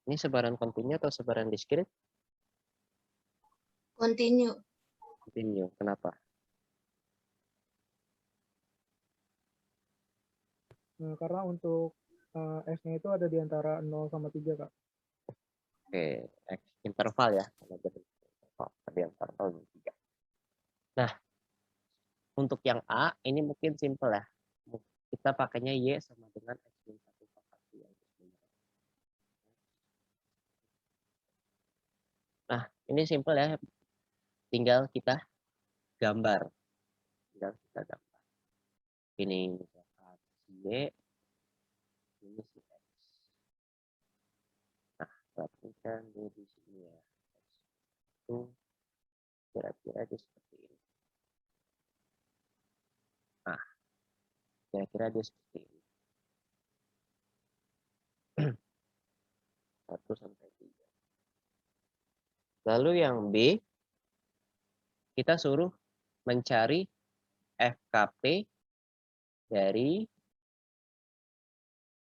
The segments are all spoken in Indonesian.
Ini sebaran kontinu atau sebaran diskrit? Continue. Kontinu. Kenapa? Karena untuk S-nya itu ada di antara 0 sama 3, Kak. Oke, X interval ya. Ada interval 3. Nah, untuk yang A, ini mungkin simple ya. Kita pakainya Y sama dengan X min 1 pangkat 2. Nah, ini simple ya. Tinggal kita gambar. Ini misalkan Y, ini si X. Nah, perhatikan di sini ya. Itu kira-kira dia seperti ini. Nah, kira-kira dia seperti ini. 1 sampai 3. Lalu yang B, kita suruh mencari FKP dari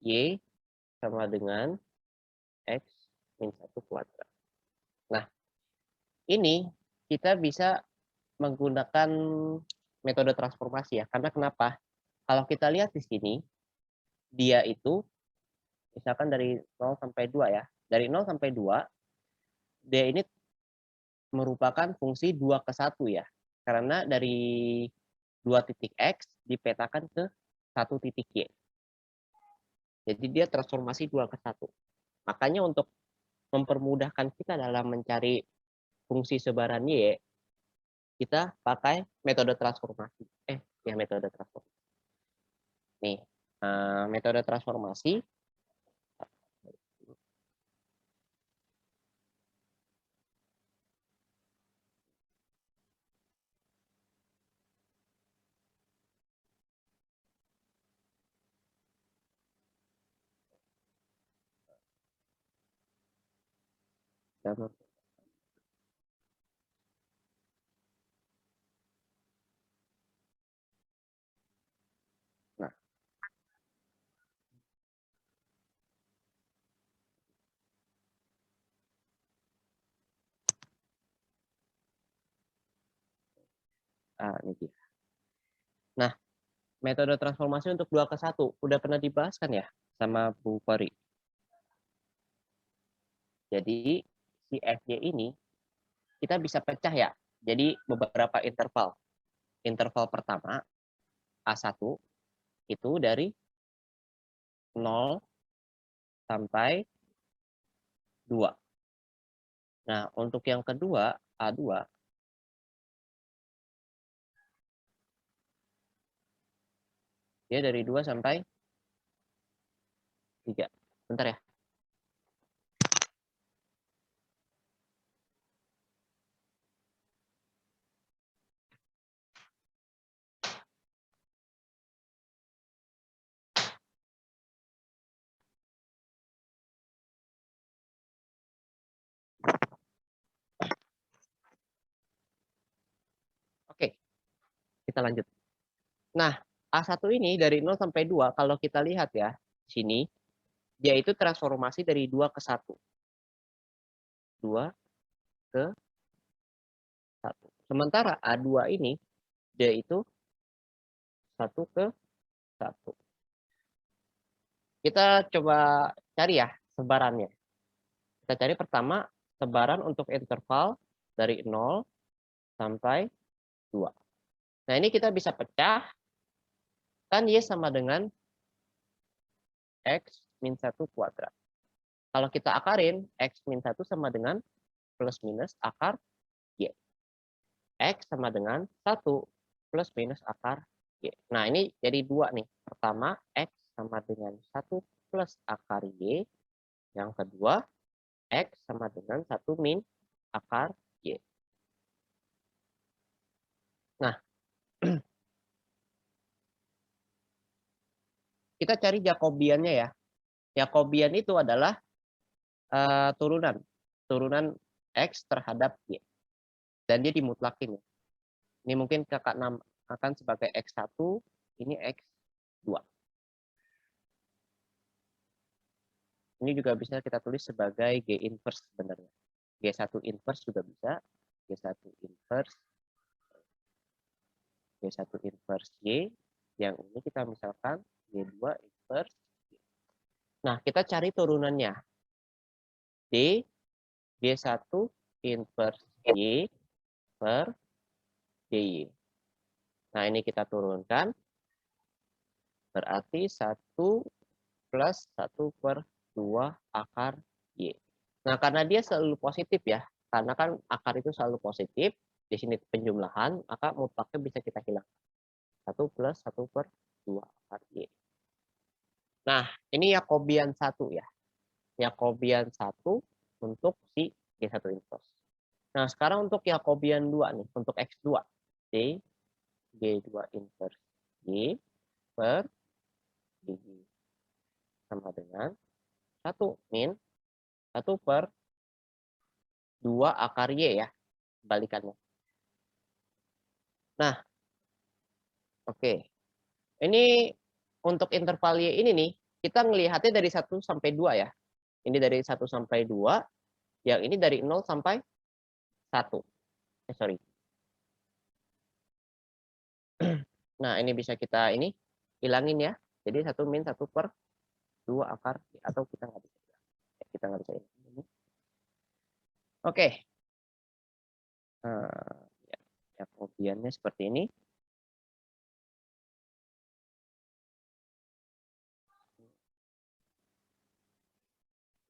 Y sama dengan X min 1 kuadrat. Nah, ini kita bisa menggunakan metode transformasi ya. Karena kenapa? Kalau kita lihat di sini, dia itu misalkan dari 0 sampai 2 ya. Dari 0 sampai 2, dia ini merupakan fungsi 2 ke 1 ya. Karena dari 2 titik X dipetakan ke 1 titik Y. Jadi dia transformasi 2 ke 1. Makanya untuk mempermudahkan kita dalam mencari fungsi sebaran Y, kita pakai metode transformasi. Metode transformasi. Nih, metode transformasi. Nah, ini dia. Nah, metode transformasi untuk 2 ke 1 udah pernah dibahas kan ya sama Bu Kori. Jadi si FY ini kita bisa pecah ya. Jadi beberapa interval. Interval pertama A1 itu dari 0 sampai 2. Nah, untuk yang kedua A2 dia dari 2 sampai 3. Bentar ya. Oke, kita lanjut. Nah, A1 ini dari 0 sampai 2, kalau kita lihat ya, sini, dia itu transformasi dari 2 ke 1. 2 ke 1. Sementara A2 ini, dia itu 1 ke 1. Kita coba cari ya sebarannya. Kita cari pertama sebaran untuk interval dari 0 sampai 2. Nah, ini kita bisa pecah. Kan Y sama dengan X min 1 kuadrat. Kalau kita akarin, X min 1 sama dengan plus minus akar Y. X sama dengan 1 plus minus akar Y. Nah, ini jadi 2 nih. Pertama, X sama dengan 1 plus akar Y. Yang kedua, X sama dengan 1 min akar Y. Nah, kita cari Jacobiannya ya. Jacobian itu adalah turunan X terhadap Y. Dan dia dimutlakin. Ini mungkin kakak namakan sebagai X1, ini X2. Ini juga bisa kita tulis sebagai G inverse sebenarnya. G1 inverse juga bisa. G1 inverse. G1 inverse Y. Yang ini kita misalkan G2 inverse. Nah, kita cari turunannya. D G1 inverse Y per DY. Nah, ini kita turunkan. Berarti 1 plus 1 per 2 akar Y. Nah, karena dia selalu positif ya. Karena kan akar itu selalu positif. Di sini penjumlahan, maka mutlaknya bisa kita hilangkan. 1 plus 1 per 2 akar Y. Nah, ini Jacobian 1 ya. Jacobian 1 untuk si G1 inverse. Nah, sekarang untuk Jacobian 2 nih, untuk X2. D G2 inverse Y per DY. Sama dengan 1 min 1 per 2 akar Y ya. Balikannya. Nah, oke. Ini untuk interval Y ini nih, kita melihatnya dari 1 sampai 2 ya. Ini dari 1 sampai 2, yang ini dari 0 sampai 1. Sorry. Nah, ini bisa kita ini hilangin ya. Jadi 1 min 1 per 2 akar, atau kita nggak bisa. Kita nggak bisa ini. Oke. Ya, kemudiannya seperti ini.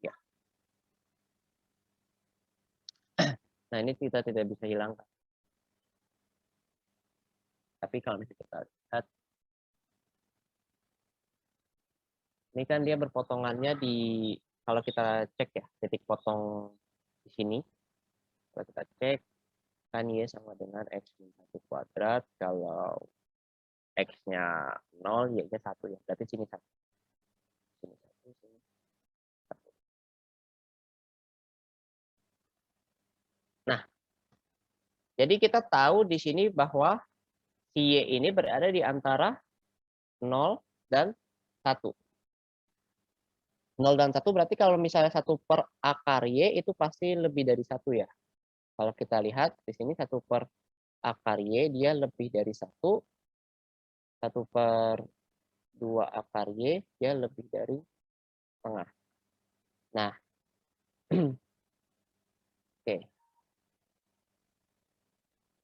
Ya. Nah, ini kita tidak bisa hilangkan. Tapi kalau misalnya kita lihat, ini kan dia berpotongannya di, kalau kita cek ya, titik potong di sini. Kalau kita cek, kan Y sama dengan X min 1 kuadrat. Kalau X-nya 0, Y-nya 1 ya. Berarti sini 1. Sini 1, sini 1. Nah, jadi kita tahu di sini bahwa si Y ini berada di antara 0 dan 1. 0 dan 1 berarti kalau misalnya 1 per akar Y itu pasti lebih dari 1 ya. Kalau kita lihat di sini 1 per akar Y dia lebih dari 1. 1 per 2 akar Y dia lebih dari setengah. Nah, oke.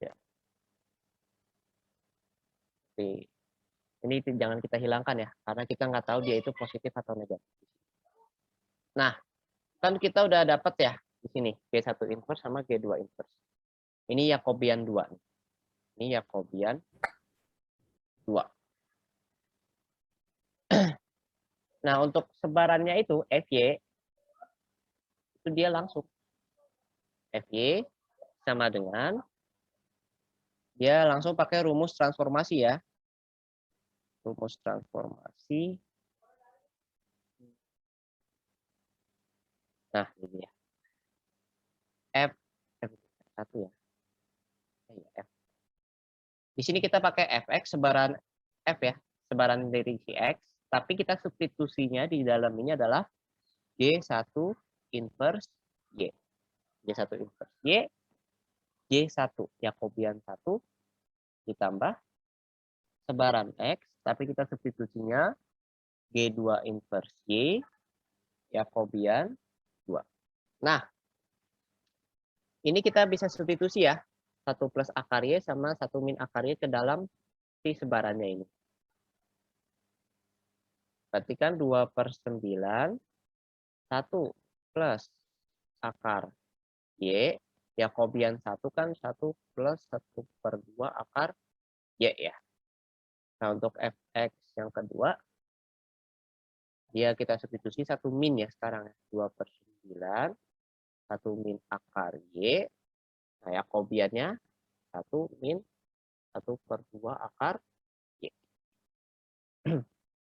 Ya. Ini jangan kita hilangkan ya, karena kita nggak tahu dia itu positif atau negatif. Nah, kan kita udah dapat ya di sini G1 inverse sama G2 inverse. Ini Jacobian 2. Ini Jacobian 2. Nah, untuk sebarannya itu FY itu dia langsung FY sama dengan dia langsung pakai rumus transformasi ya. Rumus transformasi. Nah, ini ya. F1 ya. F. Di sini kita pakai fx sebaran f ya, sebaran dari si x, tapi kita substitusinya di dalam ini adalah G1 inverse Y. G1 inverse Y, G1 Jacobian 1 ditambah sebaran x, tapi kita substitusinya G2 inverse Y Jacobian 2. Nah, ini kita bisa substitusi ya. 1 plus akar Y sama 1 min akar Y ke dalam si sebarannya ini. Berarti kan 2 per 9, 1 plus akar Y, Jacobian 1 kan 1 plus 1 per 2 akar Y ya. Nah, untuk fx yang kedua, dia kita substitusi 1 min ya sekarang. 2 per 9, 1 min akar Y. Nah, Jacobiannya 1 min 1 per 2 akar Y.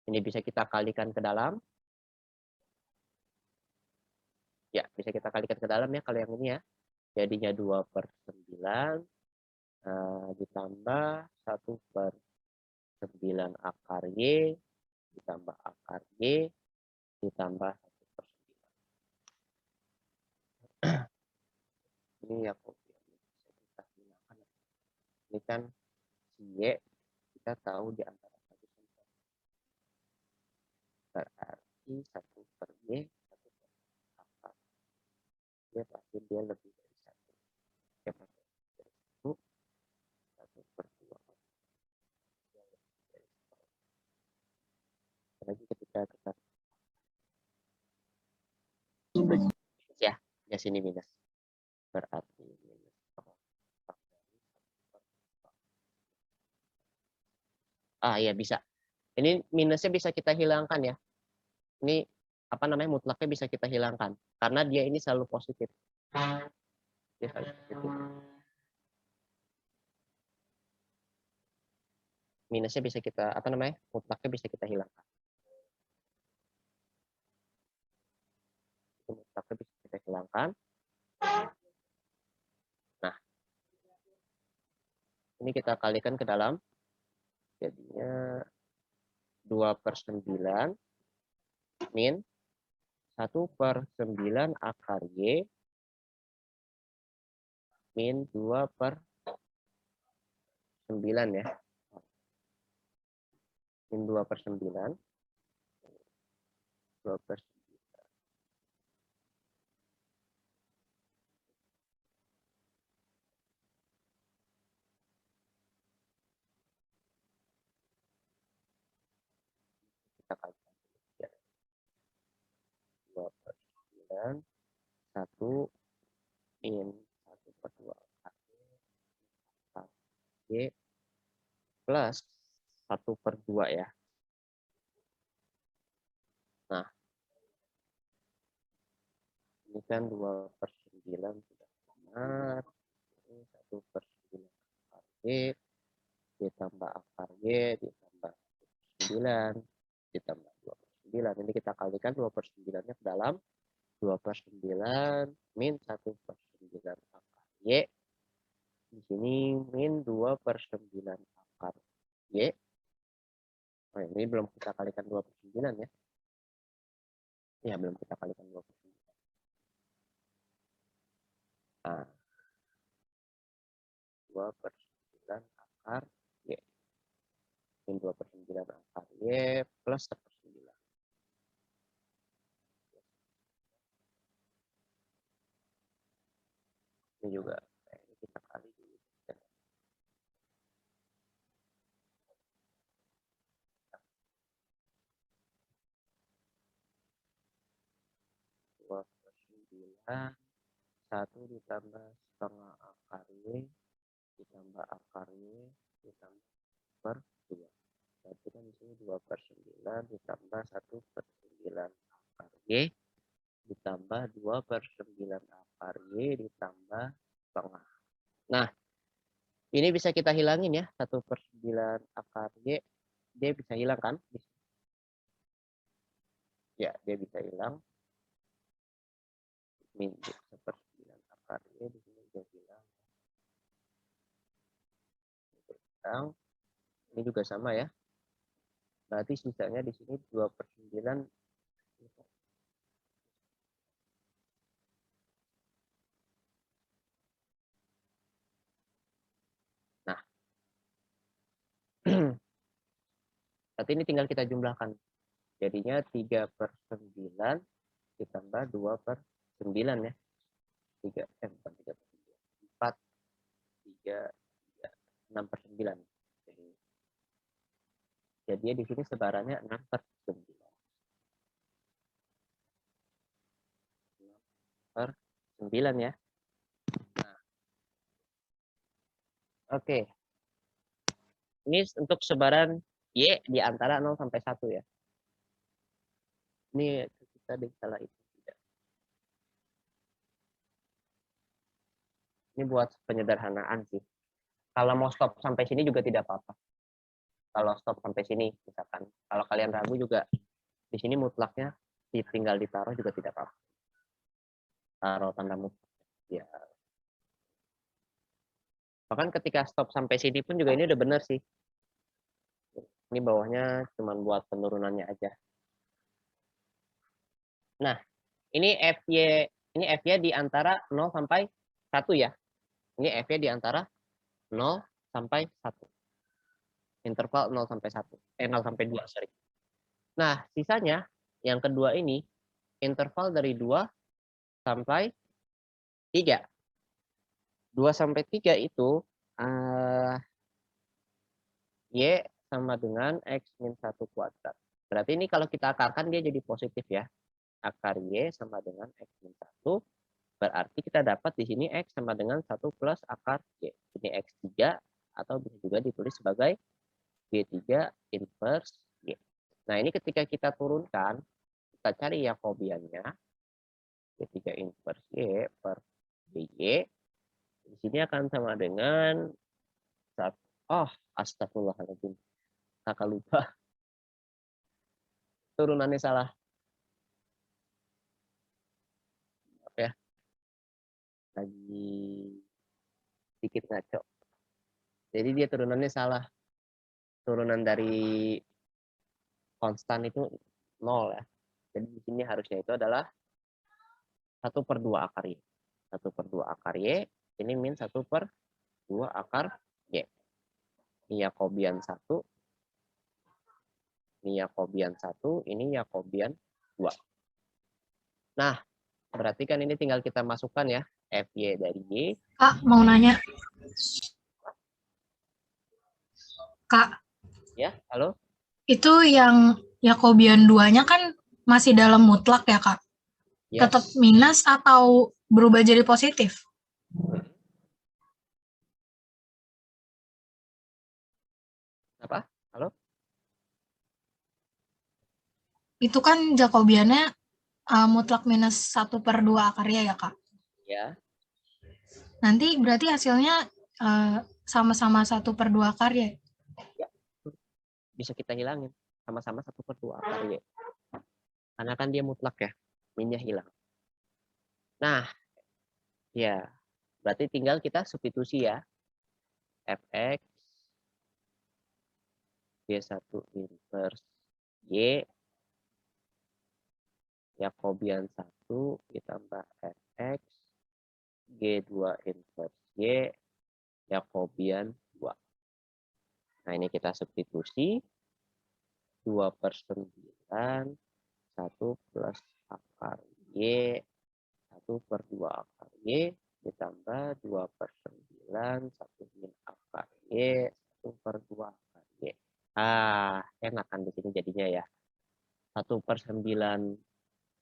Ini bisa kita kalikan ke dalam. Ya, bisa kita kalikan ke dalam ya kalau yang ini ya. Jadinya 2 per 9 ditambah 1 per 9 akar Y ditambah akar Y ditambah 1 per Ini ya bisa kita hilangkan. Ini kan si Y kita tahu di antara 1 sampai 1. Berarti 1 per Y, 1 per akar. Dia pasti dia lebih dari 1. Dia pasti dari 1, 1 per 2. Dia lebih dari 1. Lagi ketika kita ya, ya sini minus. Berarti minus. Ah ya bisa. Ini minusnya bisa kita hilangkan ya. Ini apa namanya mutlaknya bisa kita hilangkan karena dia ini selalu positif. Dia selalu positif. Minusnya bisa kita apa namanya mutlaknya bisa kita hilangkan. Mutlaknya bisa kita hilangkan. Nah, ini kita kalikan ke dalam. Jadinya 2/9 min 1/9 akar Y min 2/9 ya. Min 2/9. 2/9. Kita kalikan. 2/9. 1 min 1/2 akar Y plus 1/2 ya. Nah, ini kan 2/9 sudah benar. Ini 1/9 akar Y ditambah akar Y ditambah 9 ditambah 2/9. Ini kita kalikan 2/9-nya ke dalam 2/9 min 1/9 akar Y. Di sini min 2/9 akar Y. Oh, ini belum kita kalikan 2/9 ya. Ya, belum kita kalikan 2/9. Nah, 2/9 akar Y. Min 2/9 akar Y plus 1/9. Ini juga ini kita kali dulu. 2/9 1 ditambah setengah akar Y ditambah akar Y ditambah per 2. Berarti kan di sini 2/9 ditambah 1/9 akar Y ditambah 2/9 akar Y ditambah setengah. Nah, ini bisa kita hilangin ya. 1/9 akar Y dia bisa hilang kan? Ya, dia bisa hilang. Min 1/9 akar Y di sini dia hilang. Ini juga sama ya. Berarti sisanya di sini 2/9. Nah, berarti ini tinggal kita jumlahkan. Jadinya 3/9 ditambah 2/9 ya. 4, 3, 6/9. Jadi di sini sebarannya 6/9. 6/9 ya. Nah, oke. Ini untuk sebaran Y di antara 0 sampai 1 ya. Ini kita di skala itu tidak. Ini buat penyederhanaan sih. Kalau mau stop sampai sini juga tidak apa-apa. Kalau stop sampai sini misalkan. Kalau kalian ragu juga di sini mutlaknya tinggal ditaruh juga tidak apa-apa. Taruh tanda mutlak. Ya. Bahkan ketika stop sampai sini pun juga ini udah benar sih. Ini bawahnya cuma buat penurunannya aja. Nah, ini FY di antara 0 sampai 1 ya. Ini F-nya di antara 0 sampai 1. Interval 0 sampai 1. 0 sampai 2, sorry. Nah, sisanya yang kedua ini interval dari 2 sampai 3. 2 sampai 3 itu Y sama dengan X min 1 kuadrat. Berarti ini kalau kita akarkan dia jadi positif ya. Akar Y sama dengan X min 1. Berarti kita dapat di sini X sama dengan 1 plus akar Y. Ini X3 atau bisa juga ditulis sebagai Y3 inverse Y. Nah, ini ketika kita turunkan, kita cari Jacobiannya. Y3 inverse Y per Y. Di sini akan sama dengan astagfirullahaladzim. Kakak lupa. Turunannya salah. Maaf ya. Lagi sedikit ngaco. Jadi dia turunannya salah. Turunan dari konstan itu 0 ya. Jadi di sini harusnya itu adalah 1/2 akar Y. 1/2 akar Y. Ini min 1/2 akar Y. Ini Jacobian 1. Ini Jacobian 1. Ini Jacobian 2. Nah, berarti kan ini tinggal kita masukkan ya. Fy dari Y. Kak, mau nanya. Kak. Ya, halo? Itu yang Jacobian 2-nya kan masih dalam mutlak ya, Kak? Yes. Tetap minus atau berubah jadi positif? Apa? Halo? Itu kan Jacobiannya mutlak minus 1/2 akarnya ya, Kak? Ya. Nanti berarti hasilnya sama-sama 1/2 akarnya? Ya. Bisa kita hilangin. Sama-sama 1/2 akar Y. Karena kan dia mutlak ya. Minnya hilang. Nah, ya. Berarti tinggal kita substitusi ya. Fx Y1 inverse Y Jacobian 1 ditambah Fx G2 inverse Y Jacobian 2. Nah, ini kita substitusi 2/9 1 plus akar Y 1/2 akar Y ditambah 2/9 1 min akar Y 1/2 akar Y. Enak kan di sini jadinya ya. 1/9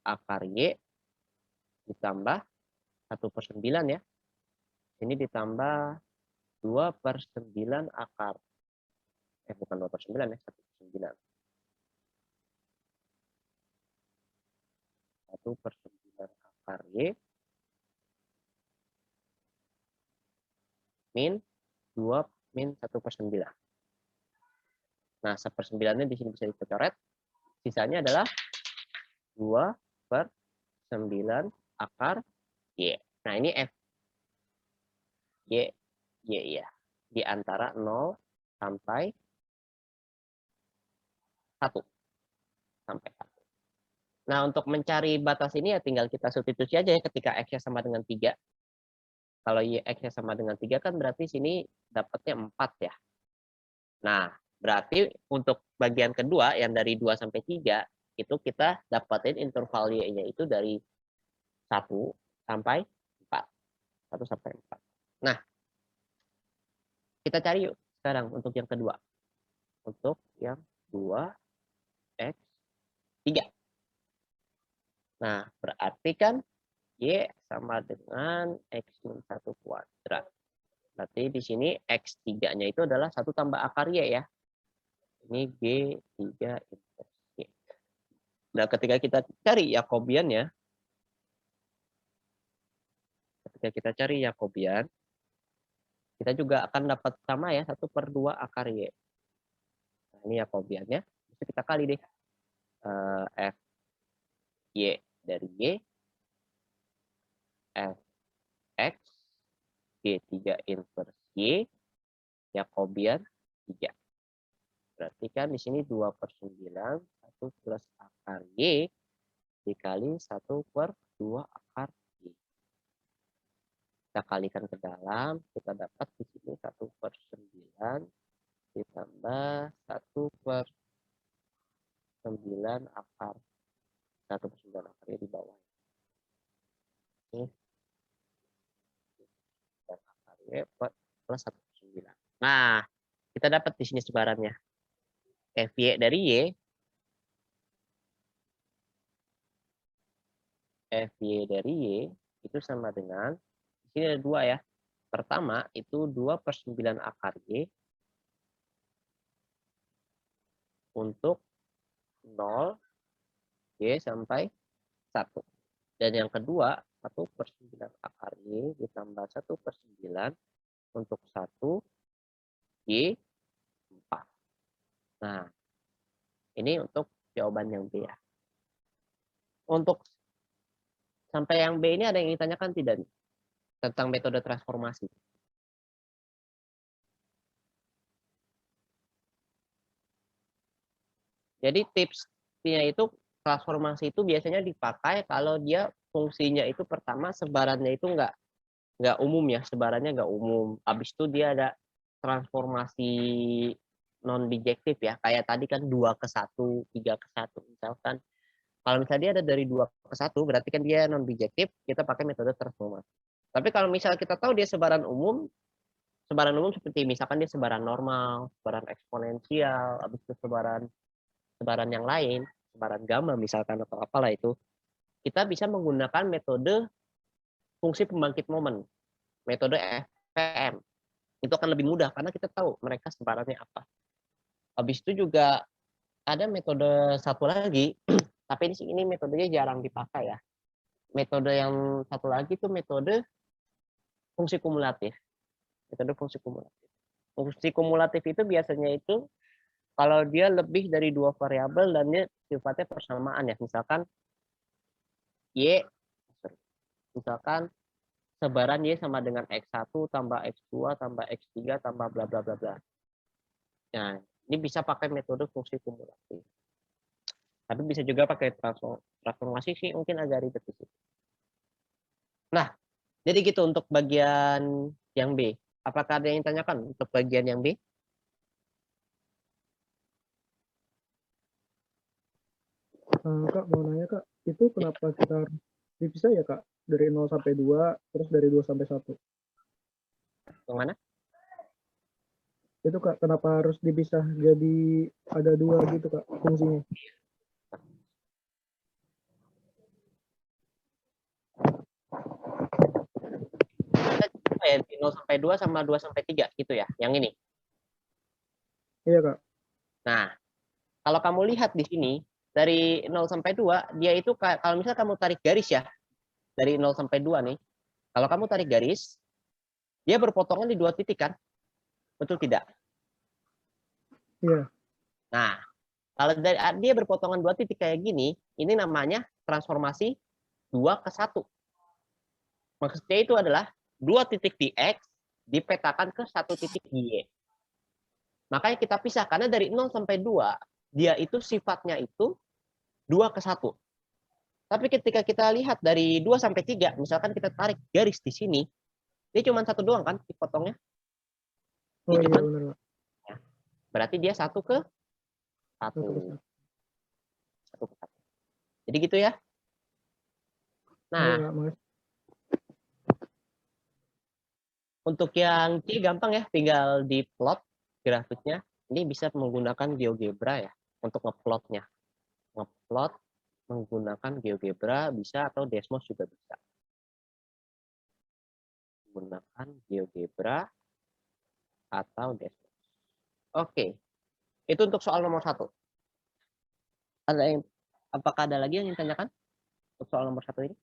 akar Y ditambah 1/9 ya. Ini ditambah 2/9 akar. Bukan 2/9 ya, 1/9. 1/9 akar Y min 2 min 1/9. Nah, 1/9-nya di sini bisa dicoret. Sisanya adalah 2/9 akar Y. Nah, ini F. Y ya. Di antara 0 sampai 1. Sampai 1. Nah, untuk mencari batas ini ya tinggal kita substitusi aja ya ketika X-nya sama dengan 3. Kalau X-nya sama dengan 3 kan berarti sini dapatnya 4 ya. Nah, berarti untuk bagian kedua yang dari 2 sampai 3 itu kita dapatin interval Y-nya itu dari 1 sampai 4. 1 sampai 4. Nah, kita cari yuk sekarang untuk yang kedua. Untuk yang 2, X3. Nah, berarti kan Y sama dengan X min 1 kuadrat. Berarti di sini X3-nya itu adalah 1 tambah akar Y ya. Ini G3 inverse Y. Nah, ketika kita cari Jacobiannya, kita juga akan dapat sama ya 1/2 akar Y. Nah, ini Jacobiannya. Bisa kita kali deh. F Y dari Y. F X G3 inverse Y. Jacobian 3. Berarti kan di sini 2/9 1 plus akar Y dikali 1/2 akar Y. Kita kalikan ke dalam, kita dapat di sini 1/9 ditambah 1/9 akar 1/9 akarnya di bawah. Ini dan akarnya plus 1/9. Nah, kita dapat di sini sebarannya. FY dari Y FY dari Y itu sama dengan, di sini ada 2 ya. Pertama itu 2/9 akar Y untuk 0, Y sampai 1. Dan yang kedua, 1/9 akar Y ditambah 1/9 untuk 1, Y 4. Nah, ini untuk jawaban yang B ya. Untuk sampai yang B ini ada yang ditanyakan tidak nih? Tentang metode transformasi. Jadi tipsnya itu transformasi itu biasanya dipakai kalau dia fungsinya itu pertama sebarannya itu nggak umum ya, sebarannya nggak umum. Habis itu dia ada transformasi non bijektif ya, kayak tadi kan 2/1, 3/1 misalkan. Kalau misalnya dia ada dari 2/1 berarti kan dia non bijektif, kita pakai metode transformasi. Tapi kalau misalnya kita tahu dia sebaran umum seperti misalkan dia sebaran normal, sebaran eksponensial, habis itu sebaran yang lain, sebaran gamma misalkan atau apalah itu, kita bisa menggunakan metode fungsi pembangkit momen, metode FPM. Itu akan lebih mudah karena kita tahu mereka sebarannya apa. Habis itu juga ada metode satu lagi, tapi ini metodenya jarang dipakai ya. Metode yang satu lagi itu metode fungsi kumulatif. Metode fungsi kumulatif. Fungsi kumulatif itu biasanya itu kalau dia lebih dari 2 variabel dan dia sifatnya persamaan ya. Misalkan sebaran Y sama dengan X1 tambah X2 tambah X3 tambah bla bla bla bla. Nah, ini bisa pakai metode fungsi kumulatif. Tapi bisa juga pakai transformasi sih mungkin agak ribet di situ. Nah, jadi gitu untuk bagian yang B. Apakah ada yang tanyakan untuk bagian yang B? Kak, mau nanya Kak, itu kenapa kita harus dipisah ya Kak? Dari 0 sampai 2, terus dari 2 sampai 1. Yang mana? Itu Kak, kenapa harus dipisah jadi ada 2 gitu Kak fungsinya? Ya, 0 sampai 2 sama 2 sampai 3 gitu ya, yang ini. Iya Kak. Nah, kalau kamu lihat di sini, dari 0 sampai 2, dia itu kalau misalnya kamu tarik garis ya, dari 0 sampai 2 nih, kalau kamu tarik garis, dia berpotongan di 2 titik kan? Betul tidak? Iya. Nah, kalau dia berpotongan 2 titik kayak gini, ini namanya transformasi 2 ke 1. Maksudnya itu adalah 2 titik di X dipetakan ke 1 titik di Y. Makanya kita pisah, karena dari 0 sampai 2, dia itu sifatnya itu 2 ke 1. Tapi ketika kita lihat dari 2 sampai 3, misalkan kita tarik garis di sini, dia cuma 1 doang kan dipotongnya. Oh iya benar Kak. Ya. Berarti dia 1 ke 1. 1 ke 1. Jadi gitu ya. Nah, Kak, untuk yang C gampang ya, tinggal di plot grafiknya. Ini bisa menggunakan GeoGebra ya untuk ngeplotnya. Ngeplot menggunakan GeoGebra bisa atau Desmos juga bisa. Menggunakan GeoGebra atau Desmos. Oke, itu untuk soal nomor 1. Apakah ada lagi yang ingin tanyakan untuk soal nomor 1 ini?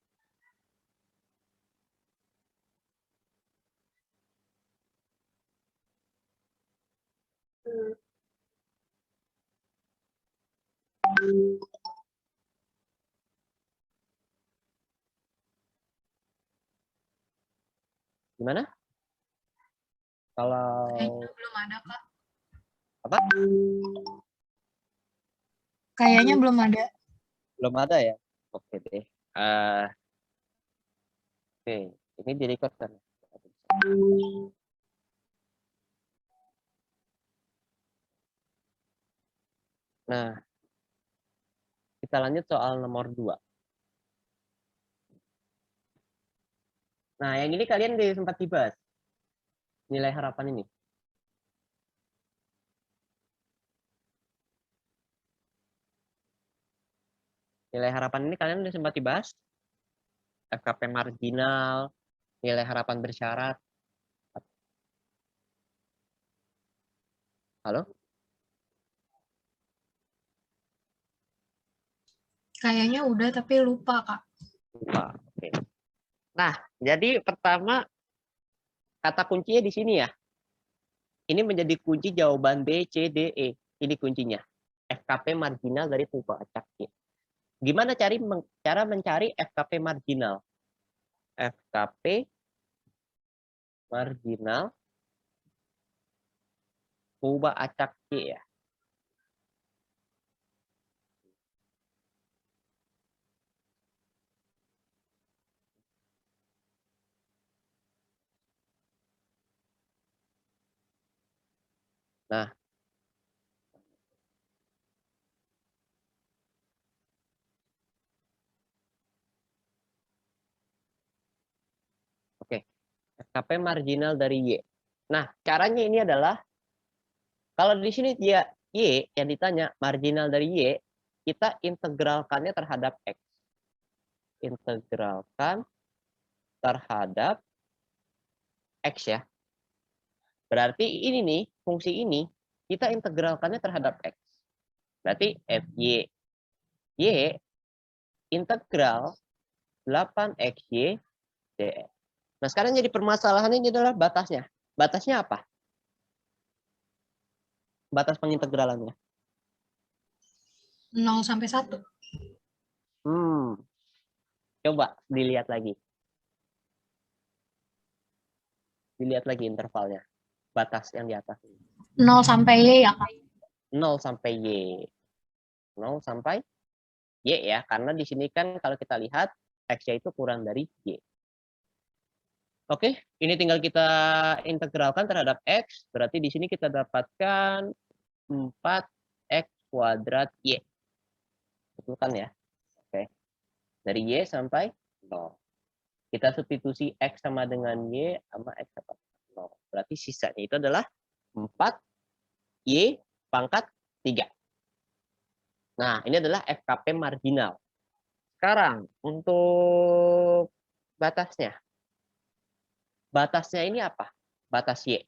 Gimana? Kalau Kayaknya belum ada, Kak. apa? Kayaknya belum ada. Belum ada ya? Oke deh. Oke, ini di record kan? Nah, kita lanjut soal nomor 2. Nah, yang ini kalian sempat dibahas. Nilai harapan ini. Nilai harapan ini kalian udah sempat dibahas. FKP marginal, nilai harapan bersyarat. Halo? Kayaknya udah tapi lupa, Kak. Lupa. Oke. Nah, jadi pertama kata kuncinya di sini ya. Ini menjadi kunci jawaban B, C, D, E. Ini kuncinya. FKP marginal dari tuba acak Y. Gimana cara mencari FKP marginal? FKP marginal tuba acak Y ya. Nah, oke. FKP marginal dari Y. Nah, caranya ini adalah kalau di sini dia Y yang ditanya marginal dari Y, kita integralkannya terhadap X. Integralkan terhadap X ya. Berarti ini nih, fungsi ini kita integralkannya terhadap X. Berarti FY Y integral 8XY dx. Nah, sekarang jadi permasalahan ini adalah batasnya. Batasnya apa? Batas pengintegralannya. 0 sampai 1. Coba dilihat lagi. Dilihat lagi intervalnya. Batas yang di atas. 0 sampai Y ya, Kak? 0 sampai Y. 0 sampai Y ya. Karena di sini kan kalau kita lihat X-nya itu kurang dari Y. Oke, ini tinggal kita integralkan terhadap X. Berarti di sini kita dapatkan 4X kuadrat Y. Betul kan ya? Oke. Dari Y sampai 0. Kita substitusi X sama dengan Y sama X sama 0. Berarti sisanya itu adalah 4Y pangkat 3. Nah, ini adalah FKP marginal. Sekarang, untuk batasnya. Batasnya ini apa? Batas Y.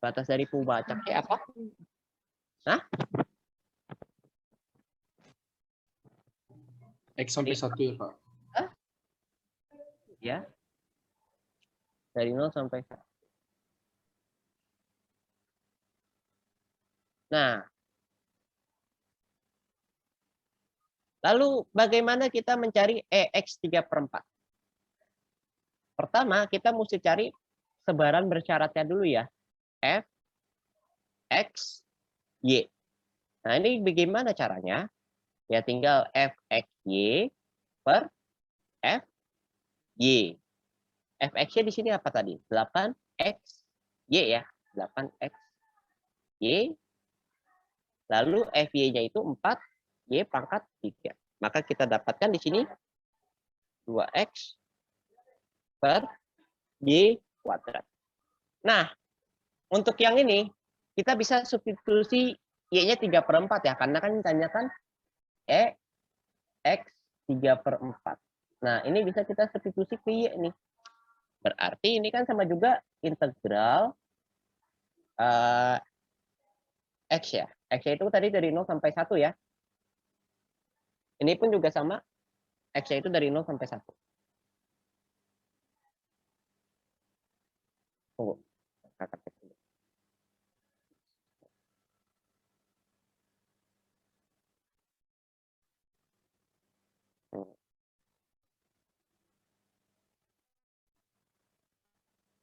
Batas dari pubacak Y apa? Hah? X sampai 1 ya, Pak. Ya. Dari 0 sampai 1. Nah. Lalu bagaimana kita mencari EX 3/4? Pertama, kita mesti cari sebaran bersyaratnya dulu ya. F, X, Y. Nah, ini bagaimana caranya? Ya tinggal Fxy per Fy. Fxy di sini apa tadi? 8xy ya. 8xy. Lalu Fy-nya itu 4y pangkat 3. Maka kita dapatkan di sini 2x per y kuadrat. Nah, untuk yang ini kita bisa substitusi y-nya 3/4 ya. Karena kan ditanyakan X 3/4. Nah, ini bisa kita substitusi ke Y nih. Berarti ini kan sama juga integral X ya. X itu tadi dari 0 sampai 1 ya. Ini pun juga sama. X itu dari 0 sampai 1. Tunggu.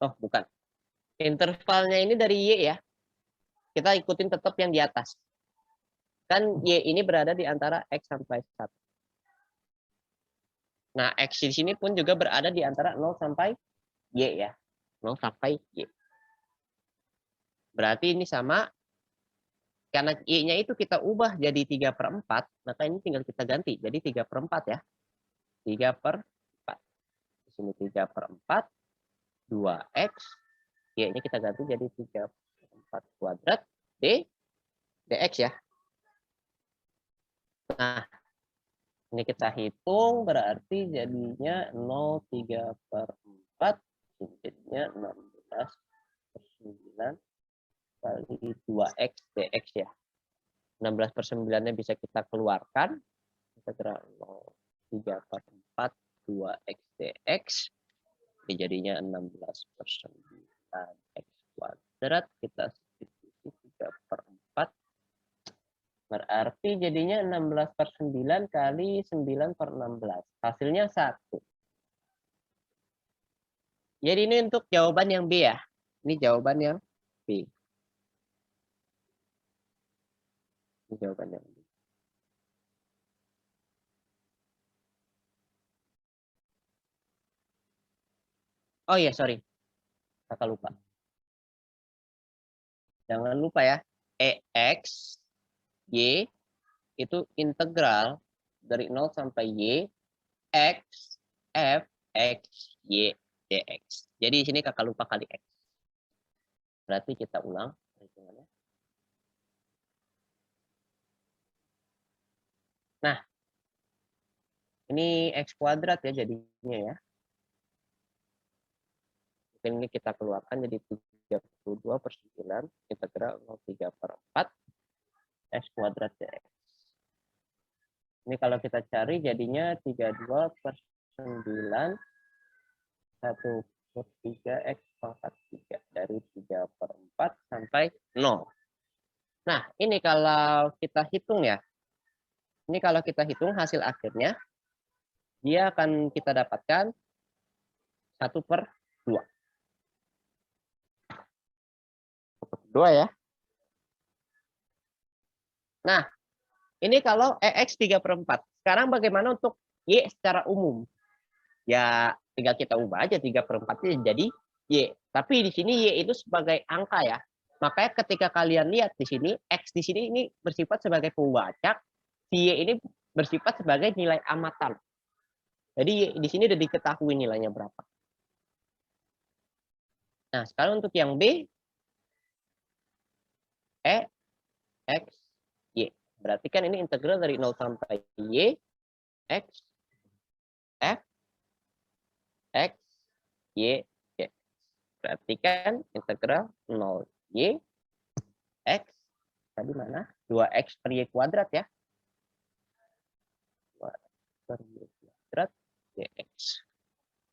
Oh, bukan. Intervalnya ini dari Y ya. Kita ikutin tetap yang di atas. Kan Y ini berada di antara X sampai 1. Nah, X di sini pun juga berada di antara 0 sampai Y ya. 0 sampai Y. Berarti ini sama, karena Y-nya itu kita ubah jadi 3/4, maka ini tinggal kita ganti. Jadi 3/4 ya. 3/4. Di sini 3/4, 2X. Y-nya kita ganti jadi 3/4 kuadrat dx ya. Nah, ini kita hitung berarti jadinya 0,3/4 jadinya 16/9 kali 2x dx ya. 16/9-nya bisa kita keluarkan. Kita kira 0,3/4 2x dx. Ini jadinya 16/9 x kuadrat. Kita substitusi 3/4. Berarti jadinya 16/9 kali 9/16. Hasilnya 1. Jadi ini untuk jawaban yang B ya. Ini jawaban yang B. Ini jawaban yang B. Oh iya, sorry. Kakak lupa. Jangan lupa ya. EX, Y, itu integral dari 0 sampai Y, X, F, X, Y, dx. Jadi di sini kakak lupa kali X. Berarti kita ulang perhitungannya. Nah, ini X kuadrat ya jadinya ya. Mungkin ini kita keluarkan jadi 32/9. Kita kira 0,3/4 X kuadrat dx. Ini kalau kita cari jadinya 32/9 1/3 X pangkat 3 dari 3/4 sampai 0. Nah, ini kalau kita hitung ya. Ini kalau kita hitung hasil akhirnya, dia akan kita dapatkan 1/2. 2 ya. Nah, ini kalau EX 3/4. Sekarang bagaimana untuk Y secara umum? Ya, tinggal kita ubah aja 3/4 jadi Y. Tapi di sini Y itu sebagai angka ya. Makanya ketika kalian lihat di sini, X di sini ini bersifat sebagai pembacak, si Y ini bersifat sebagai nilai amatan. Jadi di sini udah diketahui nilainya berapa. Nah, sekarang untuk yang B, E, X, Y. Berarti kan ini integral dari 0 sampai Y, X, F, X, Y, Y. Berarti kan integral 0 Y, X, tadi mana? 2X per Y kuadrat ya. 2X per Y kuadrat, dx.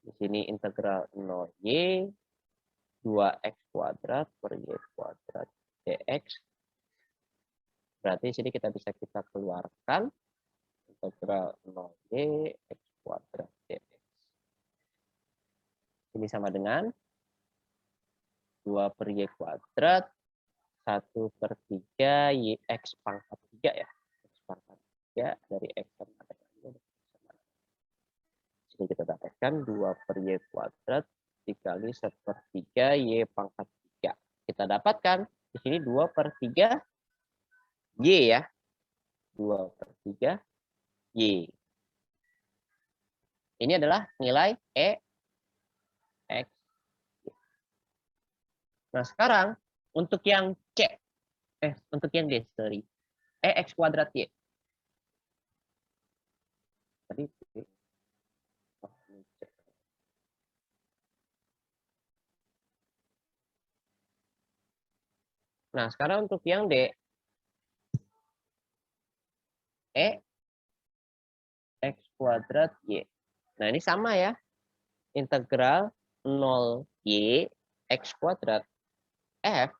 Di sini integral 0 Y, 2X kuadrat per Y kuadrat, dx. Berarti di sini kita bisa keluarkan integral 0Y X kuadrat dx. Ini sama dengan 2 per Y kuadrat 1/3 Y X pangkat 3 ya. X pangkat 3 dari X sama dengan sini kita dapatkan 2 per Y kuadrat dikali 1/3 Y pangkat 3. Kita dapatkan di sini 2/3 Y ya. 2/3 Y. Ini adalah nilai EX. Nah, sekarang untuk yang C, untuk yang D, sorry. EX kuadrat Y. Tadi nah, sekarang untuk yang D, X kuadrat Y. Nah, ini sama ya. Integral 0Y X kuadrat F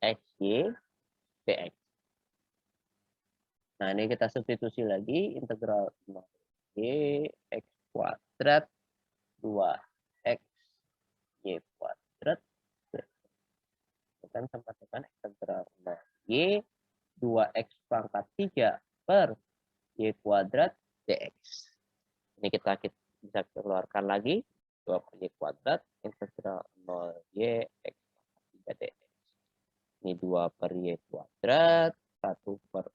XY dx. Nah, ini kita substitusi lagi. Integral 0Y X kuadrat 2X Y kuadrat. Kan sama dengan integral 0Y 2X pangkat 3 per Y kuadrat dx. Ini kita tambahkan lagi 2 per y kuadrat integral 0y x pangkat 3 dx. Ini 2 per y kuadrat 1 per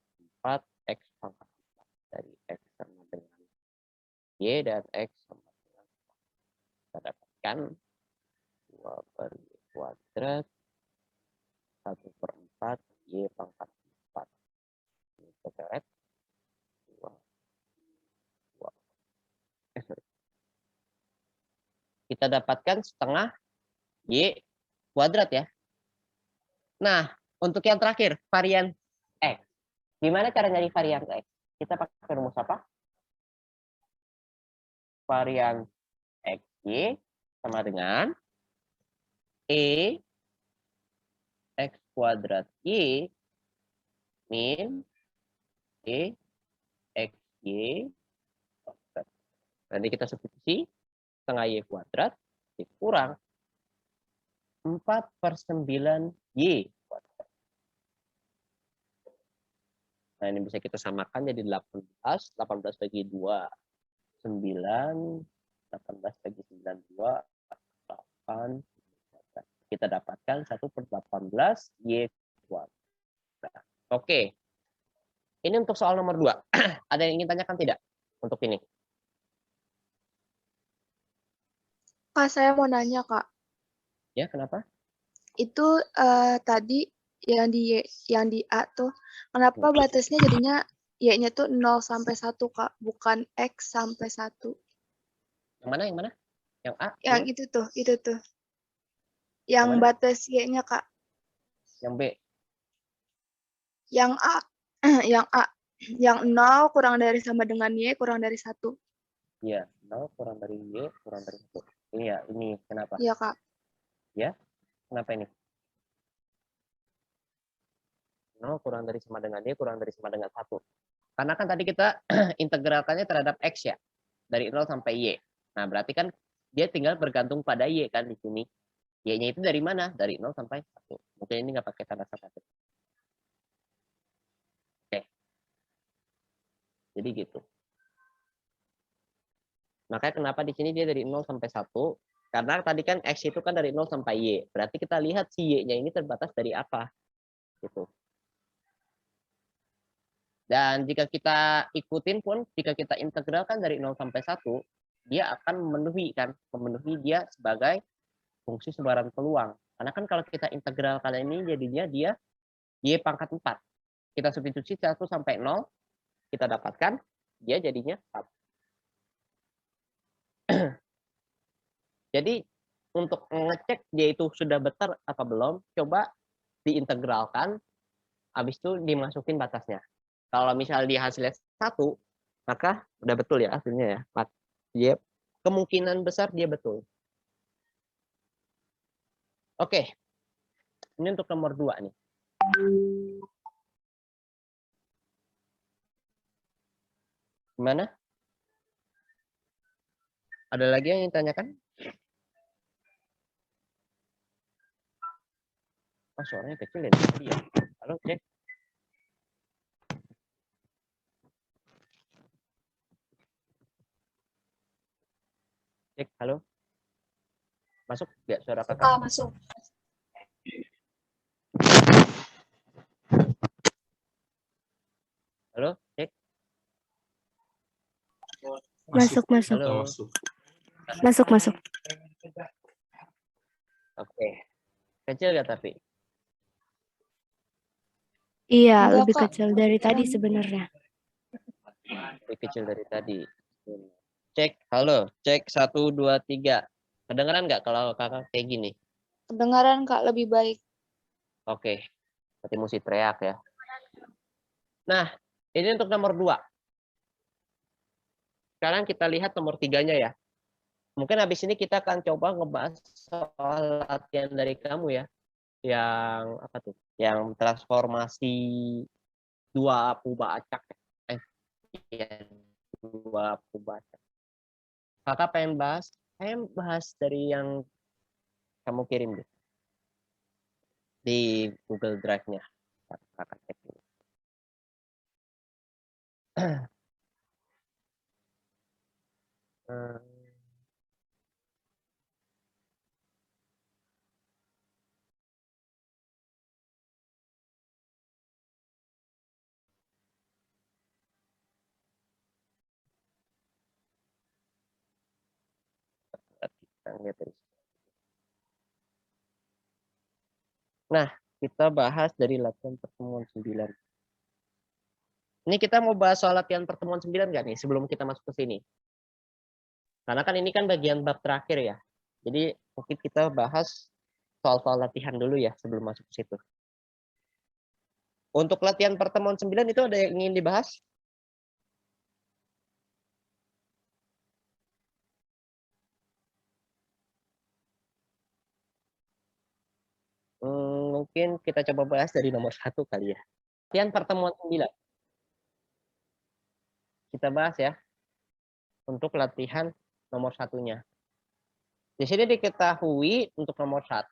4 x pangkat 4 dari x sama dengan y dan x sama dengan 4. Kita dapatkan 2 per y kuadrat 1 per 4 y pangkat 4. Ini kita lihat 2. Sorry. Kita dapatkan setengah y kuadrat ya. Nah, untuk yang terakhir, varian x. Gimana cara nyari varian x? Kita pakai rumus apa? Varian xy sama dengan e x kuadrat y min e xy kuadrat. Nanti kita substitusi setengah y kuadrat dikurang 4 per 9 y kuadrat. Nah, ini bisa kita samakan jadi 18. 18 bagi 2, 9. 18 bagi 9, 2, 8. Kita dapatkan 1 per 18 y kuadrat. Oke. Ini untuk soal nomor 2. Ada yang ingin tanyakan tidak untuk ini? Kak, saya mau nanya, Kak. Ya, kenapa? Itu tadi yang di A tuh, kenapa batasnya jadinya Y-nya tuh 0 sampai 1, Kak, bukan X sampai 1? Yang mana? Yang mana? Yang A? Yang itu tuh. Yang mana? batas Y-nya, Kak. Yang B? Yang A. Yang A. Yang 0 kurang dari sama dengan Y kurang dari 1. Iya, 0 kurang dari Y kurang dari 1. Iya, ini kenapa? Iya, Kak. Ya, kenapa ini? 0 kurang dari sama dengan Y kurang dari sama dengan 1. Karena kan tadi kita integralkannya terhadap X ya. Dari 0 sampai Y. Nah, berarti kan dia tinggal bergantung pada Y kan di sini. Y-nya itu dari mana? Dari 0 sampai 1. Mungkin ini nggak pakai tanda sama. Oke. Jadi gitu. Makanya kenapa di sini dia dari 0 sampai 1? Karena tadi kan X itu kan dari 0 sampai Y. Berarti kita lihat si Y-nya ini terbatas dari apa. Gitu. Dan jika kita ikutin pun, jika kita integralkan dari 0 sampai 1, dia akan memenuhi dia sebagai fungsi sebaran peluang. Karena kan kalau kita integral kali ini jadinya dia Y pangkat 4. Kita substitusi 1 sampai 0, kita dapatkan dia jadinya 1. Jadi untuk ngecek dia itu sudah benar apa belum, coba diintegralkan, habis itu dimasukin batasnya. Kalau misal dia hasilnya 1, maka udah betul ya hasilnya ya. Dia kemungkinan besar dia betul. Oke. Ini untuk nomor 2 nih. Gimana? Ada lagi yang ingin tanyakan? Oh, suaranya kecil ya tadi ya. Halo, cek. Cek, halo. Masuk nggak suara kakak? Masuk. Halo, cek. Masuk. Halo. Masuk. Oke. Kecil nggak tapi? Iya, Enggak, lebih Kak. kecil dari tadi sebenarnya. Lebih kecil dari tadi. Cek, halo. Cek 1, 2, 3. Kedengeran nggak kalau kakak kayak gini? Kedengaran, Kak, lebih baik. Oke. Berarti mesti teriak ya. Nah, ini untuk nomor 2. Sekarang kita lihat nomor 3-nya ya. Mungkin habis ini kita akan coba ngebahas soal latihan dari kamu ya. Yang apa tuh? Yang transformasi 2 puba acak. Dua puba acak. Kakak pengen bahas dari yang kamu kirim deh. Di Google Drive-nya. Kakak cek dulu. Kita lihat dari sini. Nah, kita bahas dari latihan pertemuan 9. Ini kita mau bahas soal latihan pertemuan 9 nggak nih sebelum kita masuk ke sini? Karena kan ini kan bagian bab terakhir ya. Jadi mungkin kita bahas soal-soal latihan dulu ya sebelum masuk ke situ. Untuk latihan pertemuan 9 itu ada yang ingin dibahas? Mungkin kita coba bahas dari nomor 1 kali ya. Latihan pertemuan 9. Kita bahas ya. Untuk latihan nomor 1-nya. Di sini diketahui untuk nomor 1,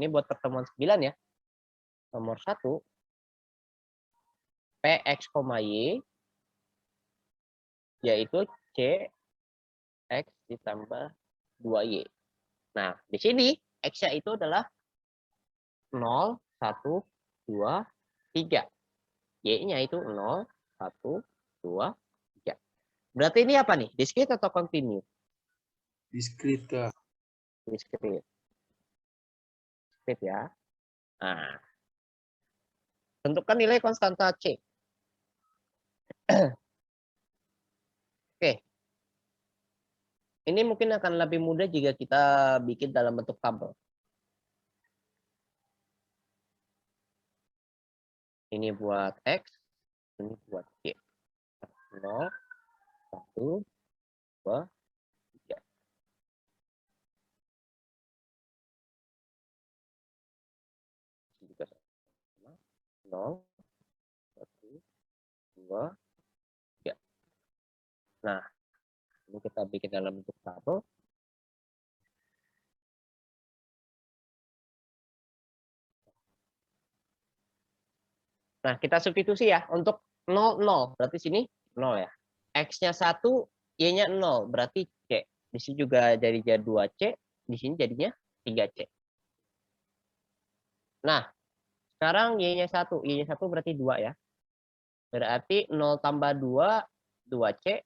ini buat pertemuan 9 ya. Nomor 1, Px, Y, yaitu Cx ditambah 2Y. Nah, di sini X-nya itu adalah 0, 1, 2, 3. Y-nya itu 0, 1, 2, 3. Berarti ini apa nih? Discrete atau continue? Discrete, Kak. Discrete. Discrete ya. Nah, tentukan nilai konstanta C. Oke. Ini mungkin akan lebih mudah jika kita bikin dalam bentuk tabel. Ini buat X, ini buat Y. 0, 1, 2, 3. Juga sama. 0, 1, 2, 3. Nah, ini kita bikin dalam bentuk tabel. Nah, kita substitusi ya untuk 0, 0. Berarti sini 0 ya. X-nya 1, Y-nya 0. Berarti C. Di sini juga jadi 2C. Di sini jadinya 3C. Nah, sekarang Y-nya 1. Y-nya 1 berarti 2 ya. Berarti 0 tambah 2, 2C.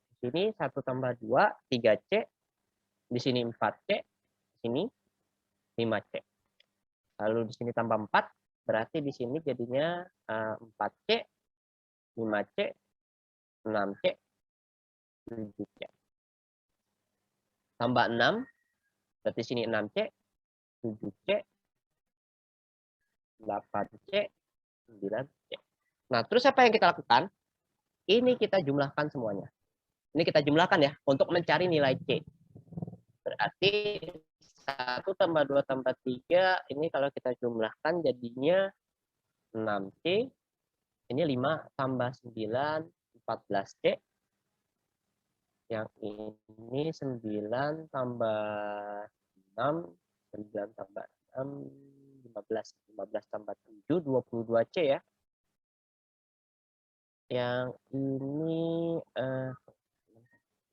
Di sini 1 tambah 2, 3C. Di sini 4C. Di sini 5C. Lalu di sini tambah 4. Berarti di sini jadinya 4C, 5C, 6C, 7C. Tambah 6, berarti sini 6C, 7C, 8C, 9C. Nah, terus apa yang kita lakukan? Ini kita jumlahkan semuanya. Ini kita jumlahkan ya, untuk mencari nilai C. Berarti 1 tambah 2 tambah 3, ini kalau kita jumlahkan jadinya 6C. Ini 5 tambah 9, 14C. Yang ini 9 tambah 6, 9 tambah 6, 15. 15 tambah 7, 22C ya. Yang ini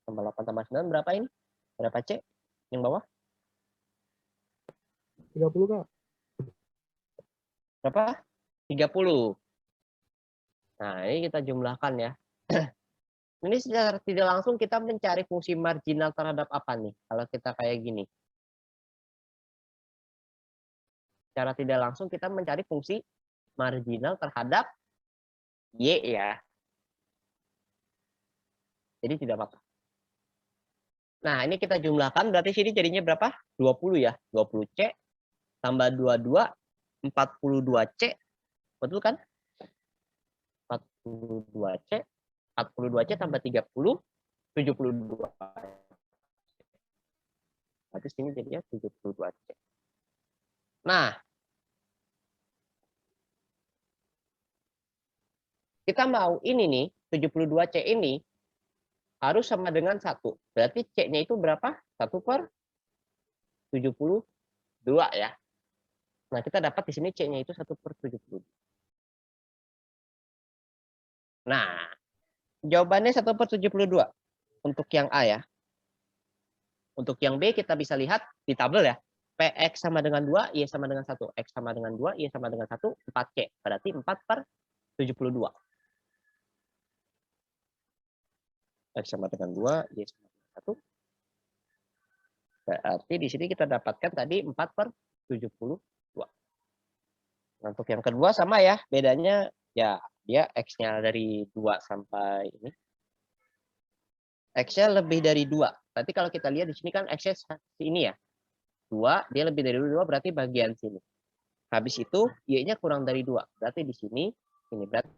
tambah 8 tambah 9 berapa ini? Berapa C? Yang bawah? 30, Kak. Berapa? 30. Nah, ini kita jumlahkan ya. Ini secara tidak langsung kita mencari fungsi marginal terhadap apa nih? Kalau kita kayak gini. Secara tidak langsung kita mencari fungsi marginal terhadap Y ya. Jadi tidak apa-apa. Nah, ini kita jumlahkan berarti sini jadinya berapa? 20 ya. 20C tambah 22, 42C. Betul kan? 42C. 42C tambah 30, 72. Berarti sini jadinya 72C. Nah, kita mau ini nih, 72C ini harus sama dengan 1. Berarti C-nya itu berapa? 1/72 ya. Nah, kita dapat di sini C-nya itu 1/72. Nah, jawabannya 1/72 untuk yang A ya. Untuk yang B kita bisa lihat di tabel ya. Px sama dengan 2, Y sama dengan 1. X sama dengan 2, Y sama dengan 1, 4C. Berarti 4/72. X sama dengan 2, Y sama dengan 1. Berarti di sini kita dapatkan tadi 4/72. Nah, untuk yang kedua sama ya, bedanya ya dia X-nya dari 2 sampai ini. X-nya lebih dari 2. Berarti kalau kita lihat di sini kan X-nya ini ya. 2, dia lebih dari 2 berarti bagian sini. Habis itu Y-nya kurang dari 2. Berarti di sini ini berarti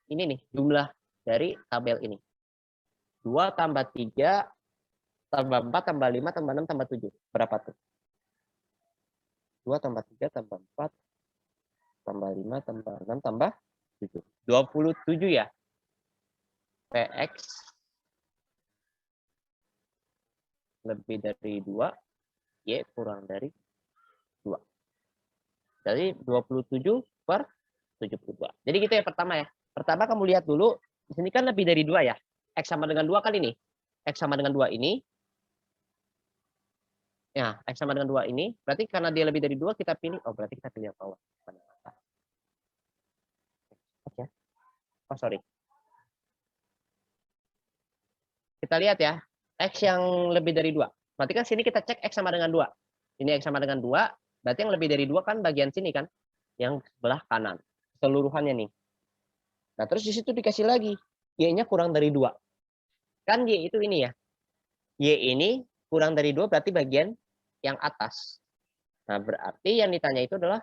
ini nih jumlah dari tabel ini. 2 tambah 3 tambah 4 tambah 5 tambah 6 tambah 7. Berapa tuh? 2 tambah 3 tambah 4 tambah 5 tambah 6 tambah 7. 27 ya. PX lebih dari 2, Y kurang dari 2. Jadi 27/72. Jadi gitu ya pertama ya. Pertama kamu lihat dulu, di sini kan lebih dari 2 ya. X sama dengan 2 kan ini. X sama dengan 2 ini. Ya, X sama dengan 2 ini. Berarti karena dia lebih dari 2 kita pilih. Oh, berarti kita pilih yang bawah. Oke. Oh, sorry. Kita lihat ya. X yang lebih dari 2. Berarti kan sini kita cek X sama dengan 2. Ini X sama dengan 2. Berarti yang lebih dari 2 kan bagian sini kan. Yang sebelah kanan. Keseluruhannya nih. Nah, terus di situ dikasih lagi. Y-nya kurang dari 2. Kan Y itu ini ya. Y ini kurang dari 2 berarti bagian yang atas. Nah, berarti yang ditanya itu adalah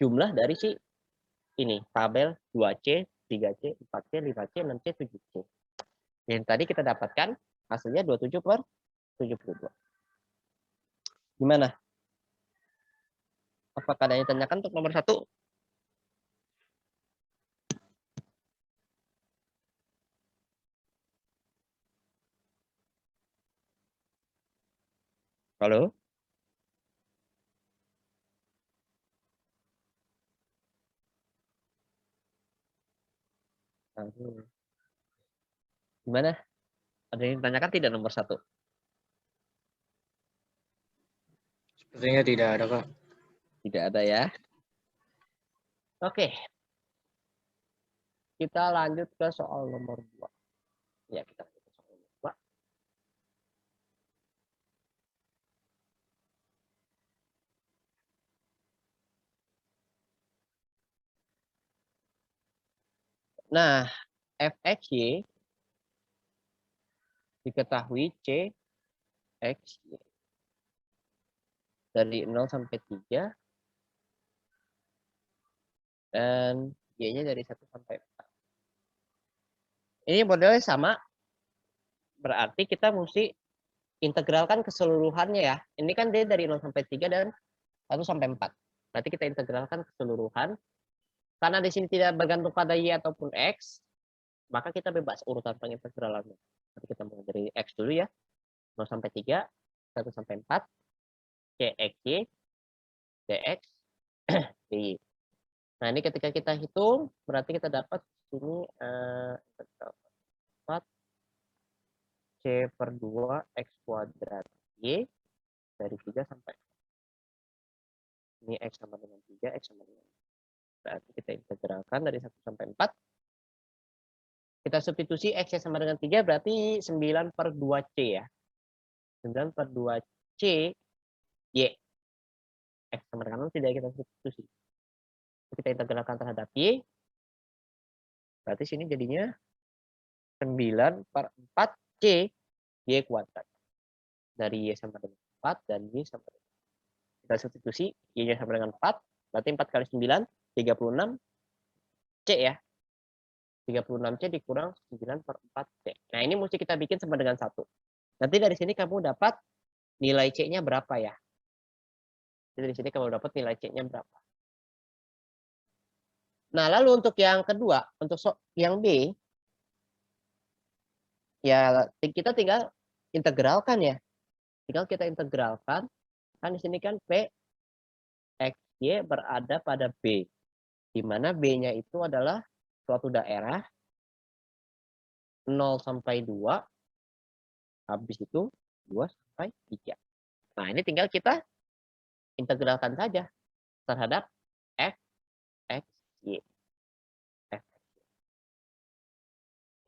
jumlah dari si ini. Tabel 2C, 3C, 4C, 5C, 6C, 7C. Yang tadi kita dapatkan hasilnya 27/72. Gimana? Apakah ada yang ditanyakan untuk nomor 1? Halo? Gimana? Ada yang ditanyakan tidak nomor 1? Sepertinya tidak ada, Kak. Tidak ada ya. Oke. Kita lanjut ke soal nomor 2. Ya, kita lanjut ke soal nomor 2. Nah, fxy diketahui c x dari 0 sampai 3 dan y-nya dari 1 sampai 4. Ini modelnya sama. Berarti kita mesti integralkan keseluruhannya ya. Ini kan dia dari 0 sampai 3 dan 1 sampai 4. Berarti kita integralkan keseluruhan. Karena di sini tidak bergantung pada y ataupun x, maka kita bebas urutan pengintegralannya. Nanti kita mulai dari x dulu ya. 0 sampai 3, 1 sampai 4, cxy, dx, dy. Nah, ini ketika kita hitung, berarti kita dapat sini 4 C/2 x kuadrat y dari 3 sampai 4. Ini x sama dengan 3, x sama dengan 4. Berarti kita integralkan dari 1 sampai 4. Kita substitusi x sama dengan 3 berarti 9/2c ya. 9/2c y. X sama dengan 0 tidak kita substitusi. Kita integralkan terhadap y. Berarti sini jadinya 9/4c y kuadrat. Dari y sama dengan 4 dan y sama dengan 4. Kita substitusi y-nya sama dengan 4. Berarti 4 kali 9, 36c ya. 36c dikurang 9/4c. Nah, ini mesti kita bikin sama dengan 1. Nanti dari sini kamu dapat nilai c-nya berapa ya. Jadi dari sini kamu dapat nilai c-nya berapa. Nah, lalu untuk yang kedua, untuk yang B, ya kita tinggal integralkan ya. Tinggal kita integralkan. Kan di sini kan P X Y berada pada B. Di mana B-nya itu adalah suatu daerah 0 sampai 2. Habis itu 2 sampai 3. Nah, ini tinggal kita integralkan saja terhadap F X Y.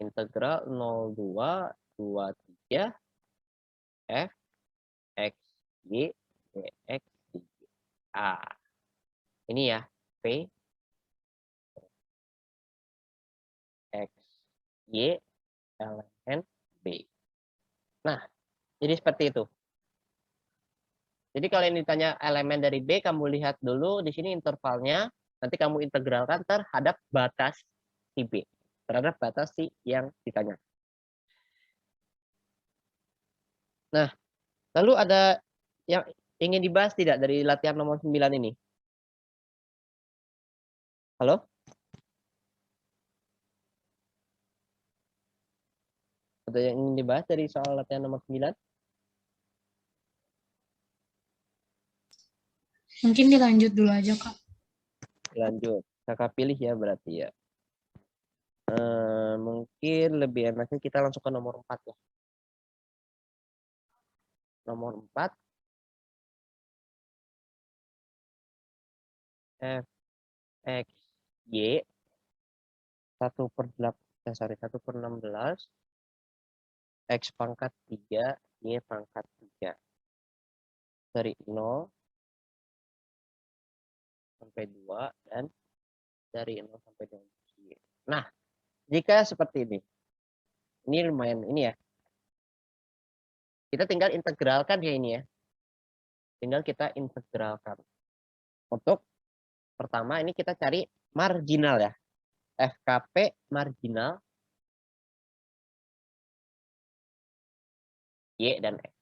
Integral 0,2, 23 F X, Y, DX, DY. Ini ya, P, X, Y, ln B. Nah, jadi seperti itu. Jadi kalau ini ditanya elemen dari B, kamu lihat dulu di sini intervalnya, nanti kamu integralkan terhadap batas si B, terhadap batas si yang ditanya. Nah, lalu ada yang ingin dibahas tidak dari latihan nomor 9 ini? Halo? Ada yang ingin dibahas dari soal latihan nomor 9? Mungkin dilanjut dulu aja, Kak. Lanjut. Kakak pilih ya berarti ya. Mungkin lebih enaknya kita langsung ke nomor 4 ya. Nomor 4. F, X, Y. 1/16. X pangkat 3, Y pangkat 3. Dari 0 sampai 2 dan dari 0 sampai 2. Nah, jika seperti ini lumayan ini ya. Kita tinggal integralkan ya ini ya. Tinggal kita integralkan. Untuk pertama ini kita cari marginal ya. FKP marginal Y dan X.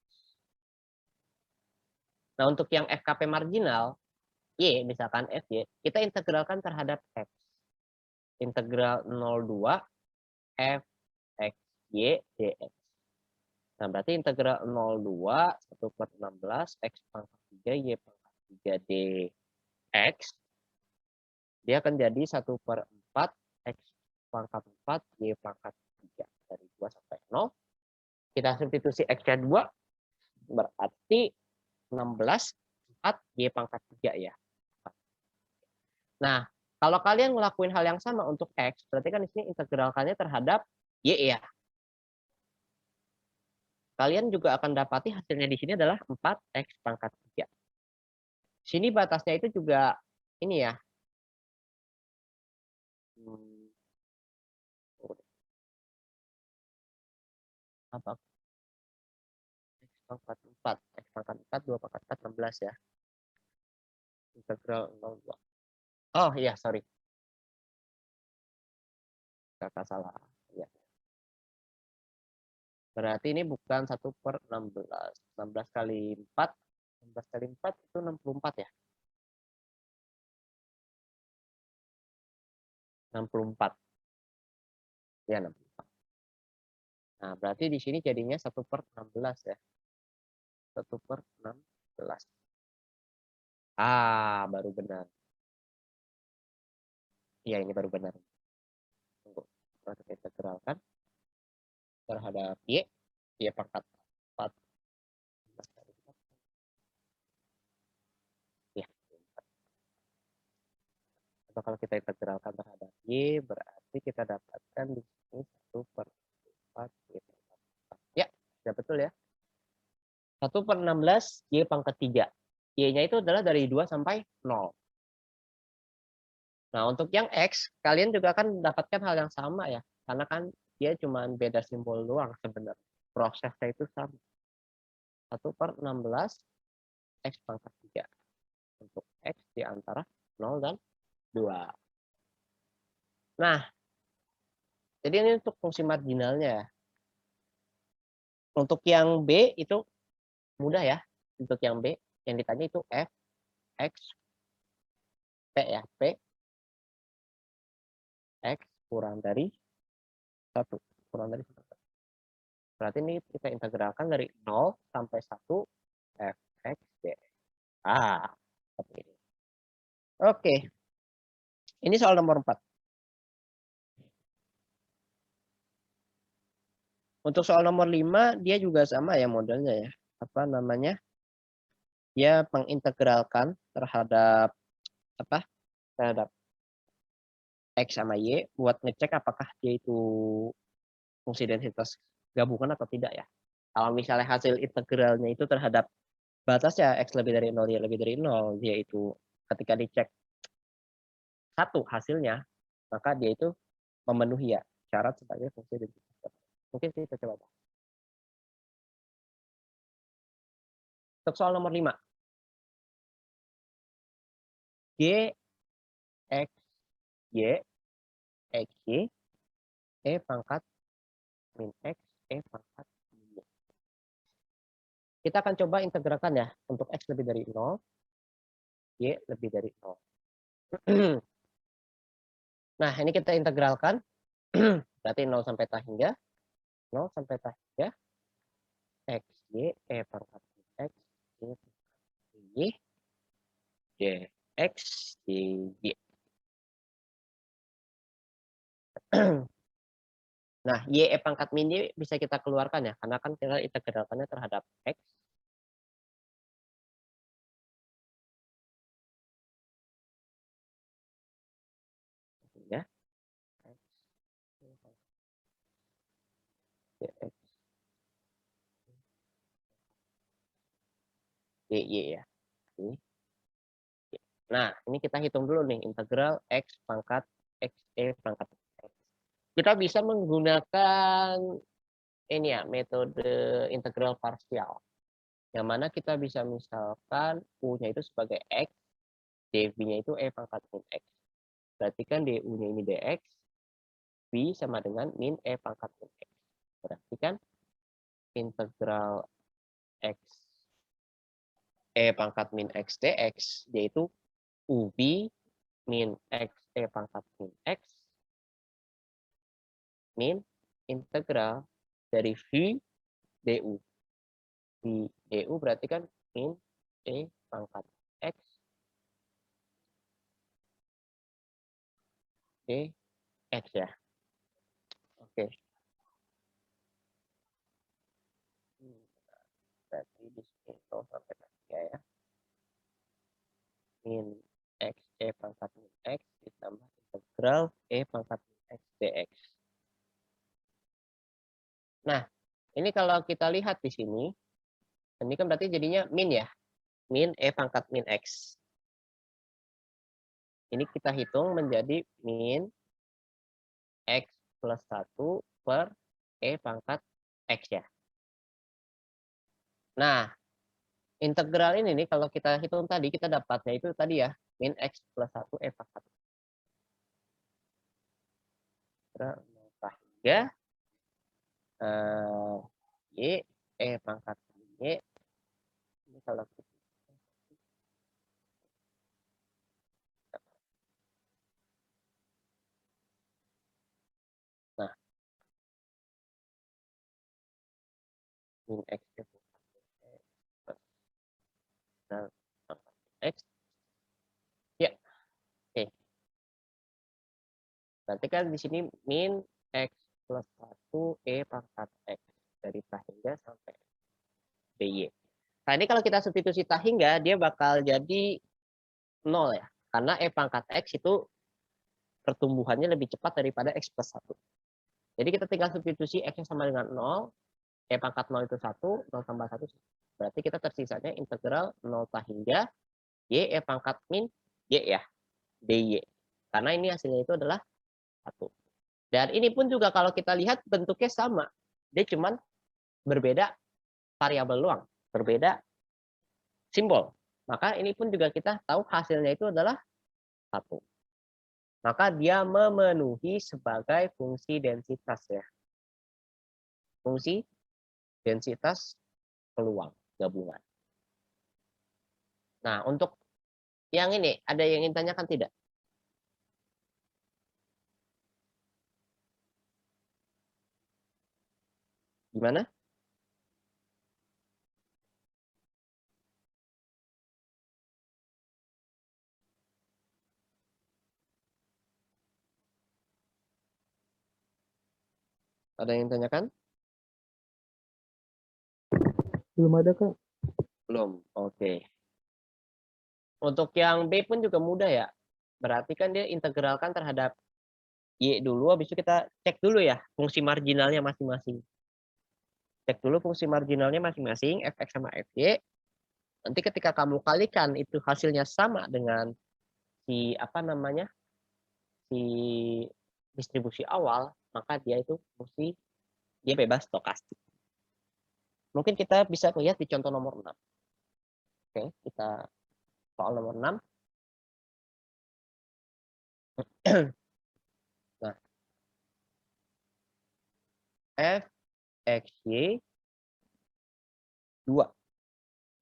Nah, untuk yang FKP marginal Y, misalkan FY, kita integralkan terhadap X. Integral 02 F X Y dx. Nah, berarti integral 02 1/16 X pangkat 3 Y pangkat 3 dx. Dia akan jadi 1/4 X pangkat 4 Y pangkat 3. Dari 2 sampai 0. Kita substitusi X-nya 2. Berarti 16 4 Y pangkat 3 ya. Nah, kalau kalian ngelakuin hal yang sama untuk X, berarti kan di sini integralkannya terhadap Y ya. Kalian juga akan dapati hasilnya di sini adalah 4X pangkat 3. Sini batasnya itu juga ini ya. Apa? X pangkat 4. X pangkat 4, 2 pangkat 4, 16 ya. Integral 02. Oh iya, sorry. Kakak salah. Ya. Berarti ini bukan 1/16. 16 kali 4. 16 kali 4 itu 64 ya. 64. Ya, 64. Nah, berarti di sini jadinya 1/16 ya. 1/16. Baru benar. Iya, ini baru benar. Tunggu. Kita integralkan terhadap Y. Y pangkat 4. Ya. Coba kalau kita integralkan terhadap Y, berarti kita dapatkan di sini 1/4 Y pangkat 4. Ya, sudah betul ya. 1/16 Y pangkat 3. Y-nya itu adalah dari 2 sampai 0. Nah, untuk yang X, kalian juga akan mendapatkan hal yang sama ya. Karena kan dia cuma beda simbol doang sebenarnya. Prosesnya itu sama. 1/16 X pangkat 3. Untuk X di antara 0 dan 2. Nah, jadi ini untuk fungsi marginalnya ya. Untuk yang B itu mudah ya. Untuk yang B, yang ditanya itu F, X, P ya. P, X kurang dari 1. Kurang dari 1. Berarti ini kita integralkan dari 0 sampai 1 F, X, D. Seperti ini. Oke. Ini soal nomor 4. Untuk soal nomor 5, dia juga sama ya modelnya ya. Apa namanya? Dia mengintegralkan terhadap terhadap X sama Y buat ngecek apakah dia itu fungsi densitas gabungan atau tidak ya. Kalau misalnya hasil integralnya itu terhadap batasnya X lebih dari 0, Y lebih dari 0, yaitu ketika dicek 1 hasilnya, maka dia itu memenuhi ya syarat sebagai fungsi identitas. Mungkin kita coba bahas. Untuk soal nomor 5. G, X, Y, X, Y, E pangkat min X, E pangkat min Y. Kita akan coba integralkan ya, untuk X lebih dari 0, Y lebih dari 0. Nah, ini kita integralkan, berarti 0 sampai tah hingga, 0 sampai tah hingga, X, Y, E pangkat min X, Y pangkat min Y, Y, X, Y, Y. Nah, Y E pangkat min Y bisa kita keluarkan ya, karena kan kita integralkannya terhadap X. Ya. X, Y, X, Y, Y ya. Ini. Nah, ini kita hitung dulu nih, integral X pangkat X, E pangkat X. Kita bisa menggunakan ini ya, metode integral parsial. Yang mana kita bisa misalkan U-nya itu sebagai X, dV-nya itu E pangkat min X. Berarti kan DU-nya ini dx, V sama dengan min E pangkat min X. Berarti kan integral X E pangkat min X dx, yaitu UV min X E pangkat min X min integral dari V du. V du berarti kan min E pangkat X dx ya. Oke. Berarti di sini 0 sampai 3 ya. Min X E pangkat min X ditambah integral E pangkat min X dx. Nah, ini kalau kita lihat di sini, ini kan berarti jadinya min ya. Min E pangkat min X. Ini kita hitung menjadi min X plus 1 per E pangkat X ya. Nah, integral ini nih kalau kita hitung tadi, kita dapatnya itu tadi ya, min X plus 1 E pangkat. Hingga Y E pangkat Y. Ini kalau kita min X E pangkat X. Ya. Oke. Berarti kan di sini min X plus 1 E pangkat X. Dari tah hingga sampai DY. Nah, ini kalau kita substitusi tah hingga, dia bakal jadi 0 ya. Karena E pangkat X itu pertumbuhannya lebih cepat daripada X plus 1. Jadi kita tinggal substitusi X sama dengan 0. E pangkat 0 itu 1, 0 tambah 1. Berarti kita tersisanya integral 0 tah hingga Y E pangkat min Y ya. DY. Karena ini hasilnya itu adalah 1. Dan ini pun juga kalau kita lihat bentuknya sama. Dia cuman berbeda variabel doang, berbeda simbol. Maka ini pun juga kita tahu hasilnya itu adalah 1. Maka dia memenuhi sebagai fungsi densitas ya. Fungsi densitas peluang gabungan. Nah, untuk yang ini ada yang ingin tanyakan tidak? Gimana? Ada yang tanyakan? Belum ada, Kak. Belum. Oke. Untuk yang B pun juga mudah ya. Berarti kan dia integralkan terhadap Y dulu, habis itu kita cek dulu ya fungsi marginalnya masing-masing. Cek dulu fungsi marginalnya masing-masing, fx sama fy. Nanti ketika kamu kalikan itu hasilnya sama dengan si apa namanya? Si distribusi awal, maka dia itu mesti dia bebas stokastik. Mungkin kita bisa lihat di contoh nomor 6. Oke, kita soal nomor 6. Nah, f x y 2.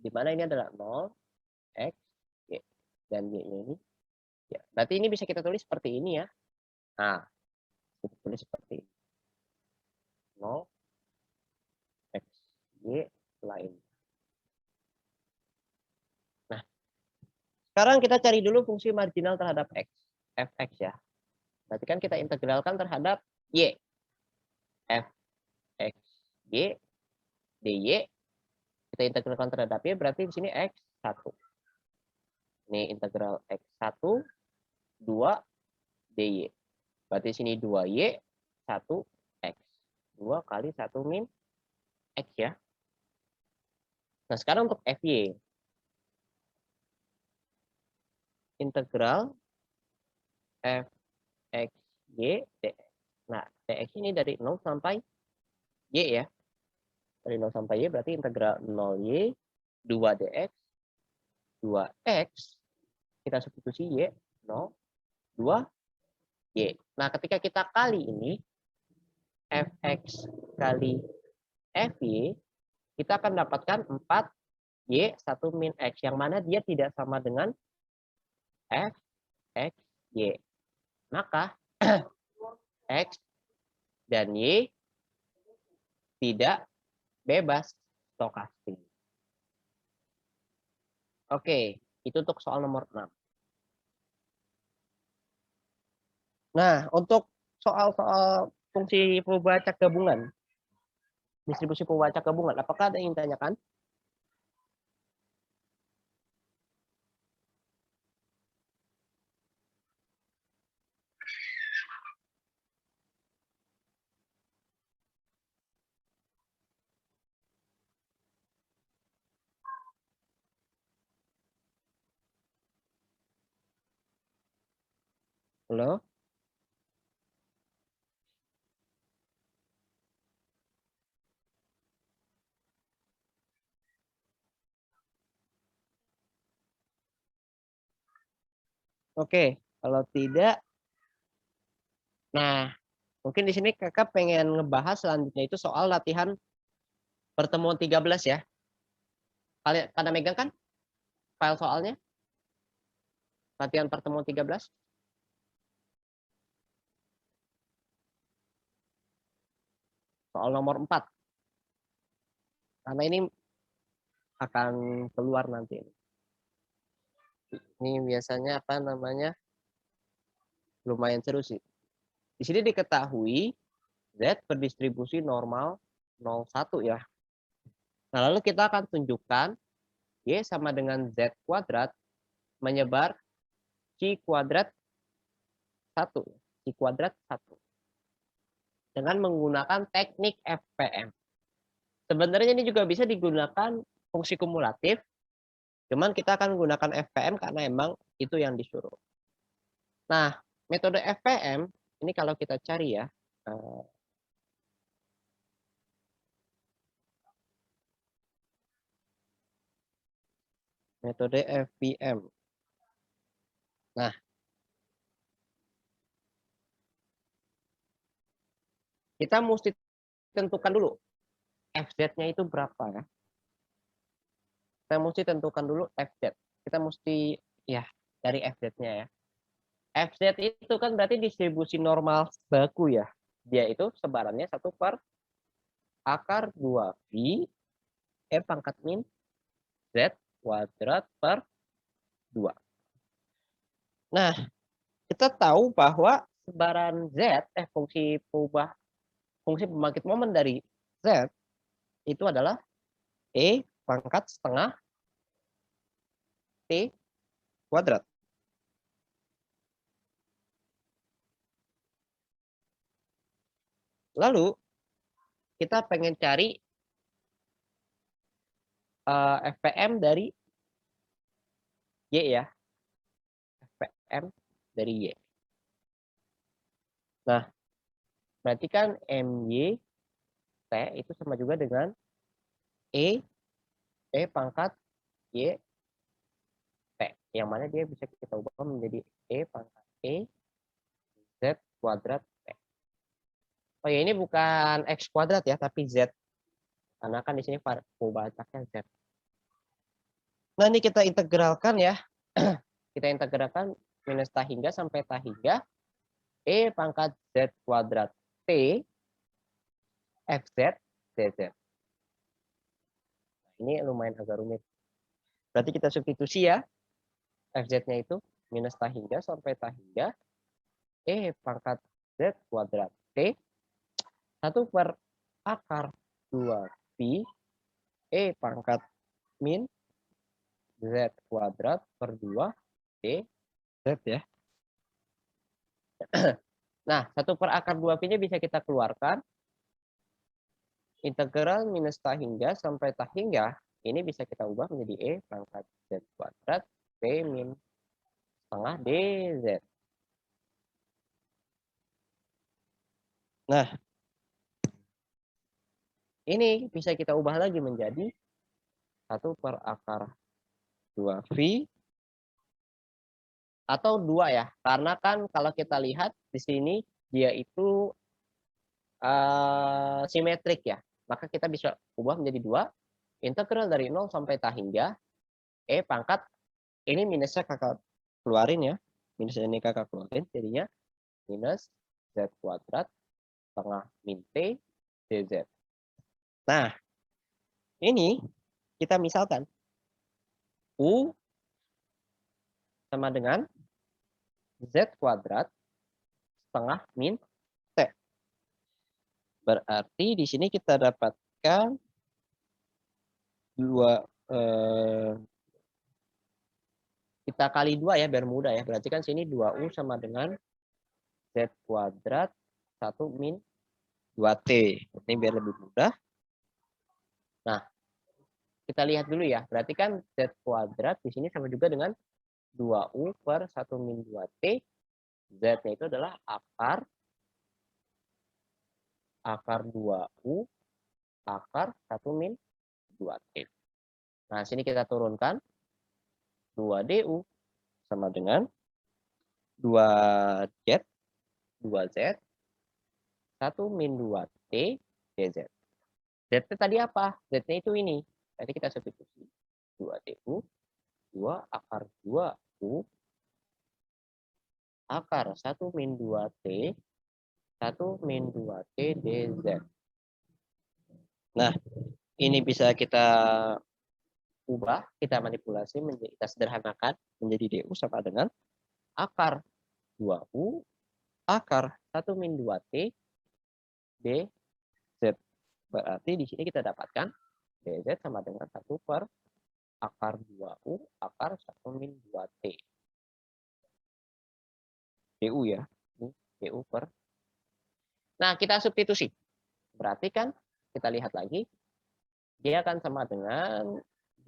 Di mana ini adalah 0, x, y. Dan y-nya ini. Ya, berarti ini bisa kita tulis seperti ini ya. Nah, kita tulis seperti ini. 0, x, y, lain. Nah, sekarang kita cari dulu fungsi marginal terhadap x. Fx ya. Berarti kan kita integralkan terhadap y. Fx, y, dy. Kita integralkan terhadap y, berarti di sini x1. Ini integral x1, 2, dy. Berarti di sini 2y, 1x. 2 kali 1 min x ya. Nah, sekarang untuk fy. Integral fx, y, dx. Nah, dx ini dari 0 sampai y ya. Dari 0 sampai y berarti integral 0y, 2 dx, 2x, kita substitusi y, 0, 2, y. Nah, ketika kita kali ini, fx kali fy, kita akan dapatkan 4y, 1 min x, yang mana dia tidak sama dengan fx, y. Maka, x dan y tidak bebas stokastik. Oke, itu untuk soal nomor 6. Nah, untuk soal-soal fungsi pembacak gabungan, distribusi pembacak gabungan, apakah ada yang ditanyakan? Halo? Oke, kalau tidak, nah mungkin di sini kakak pengen ngebahas selanjutnya itu soal latihan pertemuan 13 ya. Kalian pada megang kan file soalnya? Latihan pertemuan 13? Soal nomor 4. Karena ini akan keluar nanti. Ini biasanya apa namanya? Lumayan seru sih. Di sini diketahui Z berdistribusi normal 0,1 ya. Nah, lalu kita akan tunjukkan Y sama dengan Z kuadrat menyebar Q kuadrat 1. Q kuadrat 1. Dengan menggunakan teknik FPM. Sebenarnya ini juga bisa digunakan fungsi kumulatif. Cuman kita akan menggunakan FPM karena emang itu yang disuruh. Nah, metode FPM, ini kalau kita cari ya. Metode FPM. Nah, kita mesti tentukan dulu FZ-nya itu berapa ya. Kita mesti tentukan dulu FZ. Kita mesti ya dari FZ-nya ya. FZ itu kan berarti distribusi normal baku ya. Dia itu sebarannya 1 per akar 2pi pangkat min Z kuadrat per 2. Nah, kita tahu bahwa sebaran Z, fungsi pembangkit momen dari Z itu adalah E pangkat setengah T kuadrat. Lalu kita pengen cari FPM dari Y ya. FPM dari Y. Nah, berarti kan MY T itu sama juga dengan E pangkat Y T. Yang mana dia bisa kita ubah menjadi E pangkat E Z kuadrat T. Oh ya, ini bukan X kuadrat ya, tapi Z. Karena kan di sini variabelnya Z. Nah, ini kita integralkan ya. Kita integralkan minus T hingga sampai T hingga E pangkat Z kuadrat T FZ DZ. Nah, ini lumayan agak rumit. Berarti kita substitusi ya. FZ-nya itu minus T hingga sampai T hingga E pangkat Z kuadrat T 1 per akar 2 pi E pangkat min Z kuadrat per 2 D Z ya. Nah, 1 per akar 2 pi-nya bisa kita keluarkan. Integral minus T hingga sampai T hingga ini bisa kita ubah menjadi E pangkat Z kuadrat P min setengah DZ. Nah, ini bisa kita ubah lagi menjadi 1 per akar 2 V atau 2 ya. Karena kan kalau kita lihat di sini dia itu simetrik ya. Maka kita bisa ubah menjadi 2. Integral dari 0 sampai T hingga E pangkat ini minusnya kakak keluarin ya. Minus ini kakak keluarin jadinya minus Z kuadrat setengah min T DZ. Nah, ini kita misalkan U sama dengan Z kuadrat setengah min T. Berarti di sini kita dapatkan kita kali 2 ya biar mudah ya. Berarti kan sini 2U sama dengan Z kuadrat 1 min 2T. Ini biar lebih mudah. Nah, kita lihat dulu ya. Berarti kan Z kuadrat di sini sama juga dengan 2U per 1 min 2T. Z-nya itu adalah akar 2U akar 1 min 2T. Nah, sini kita turunkan 2DU sama dengan 2Z 1 min 2T DZ. Z tadi apa? Z-nya itu ini. Tadi kita substitusi. 2DU 2 akar 2U akar 1 min 2T 1 min 2T DZ. Nah, ini bisa kita ubah, kita manipulasi, kita sederhanakan menjadi DU sama dengan akar 2U akar 1 min 2T DZ. Berarti di sini kita dapatkan DZ sama dengan 1 per akar 2U akar 1 min 2T. DU ya. Ini DU per. Nah, kita substitusi. Berarti kan kita lihat lagi. Dia akan sama dengan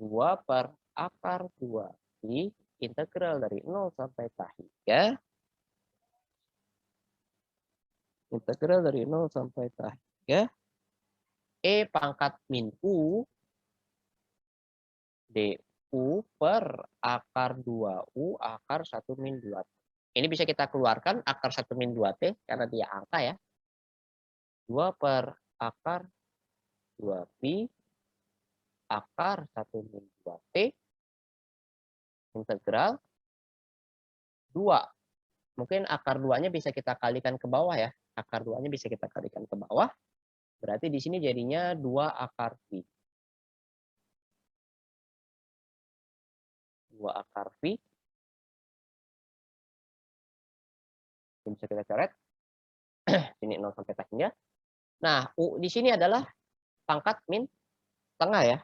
2 per akar 2 pi integral dari 0 sampai T hingga integral dari 0 sampai T hingga E pangkat min U DU per akar 2U akar 1 min 2T. Ini bisa kita keluarkan akar 1 min 2T karena dia angka ya. 2 per akar 2 pi akar 1 min 2T integral 2. Mungkin akar 2-nya bisa kita kalikan ke bawah ya. Akar 2-nya bisa kita kalikan ke bawah. Berarti di sini jadinya 2 akar pi. 2 akar pi. Ini bisa kita coret. Sini 0 sampai T hingga. Nah, U di sini adalah pangkat min setengah ya.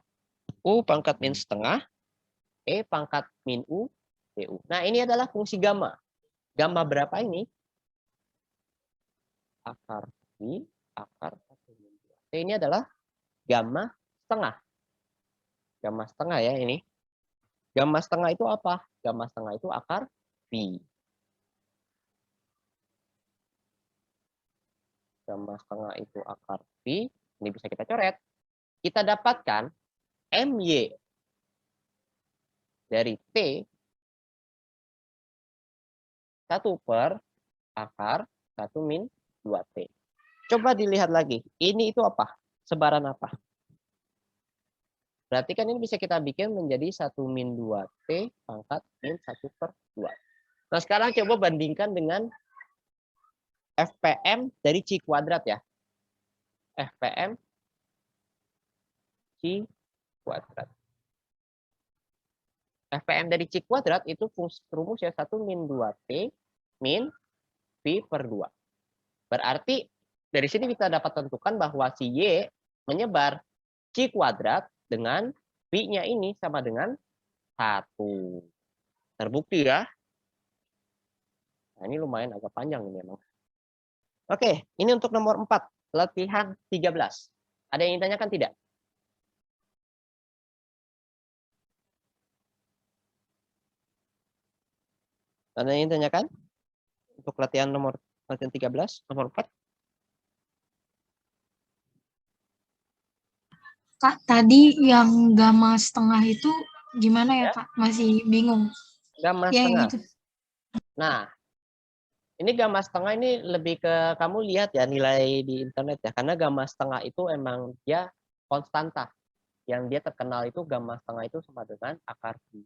U pangkat min setengah. E pangkat min U DU. Nah, ini adalah fungsi gamma. Gamma berapa ini? Akar pi akar 1 min 2. Ini adalah gamma setengah. Gamma setengah ya ini. Gamma setengah itu apa? Gamma setengah itu akar V. Gamma setengah itu akar V. Ini bisa kita coret. Kita dapatkan MY dari T 1 per akar 1 min 2T. Coba dilihat lagi. Ini itu apa? Sebaran apa? Berarti kan ini bisa kita bikin menjadi 1 min 2T pangkat min 1 per 2. Nah, sekarang coba bandingkan dengan FPM dari C kuadrat ya. FPM C kuadrat. FPM dari C kuadrat itu fungsi rumus ya 1 min 2T min V per 2. Berarti dari sini kita dapat tentukan bahwa si Y menyebar C kuadrat dengan V-nya ini sama dengan 1. Terbukti ya. Nah, ini lumayan agak panjang ini memang. Oke, ini untuk nomor 4. Latihan 13. Ada yang ditanyakan tidak? Ada yang ditanyakan? Untuk latihan 13, nomor 4. Kak, tadi yang gamma setengah itu gimana ya, Ya. Kak? Masih bingung. Gamma Ya, yang setengah. itu. Nah, ini gamma setengah ini lebih ke kamu lihat ya nilai di internet ya. Karena gamma setengah itu emang dia konstanta. Yang dia terkenal itu gamma setengah itu sama dengan akar V.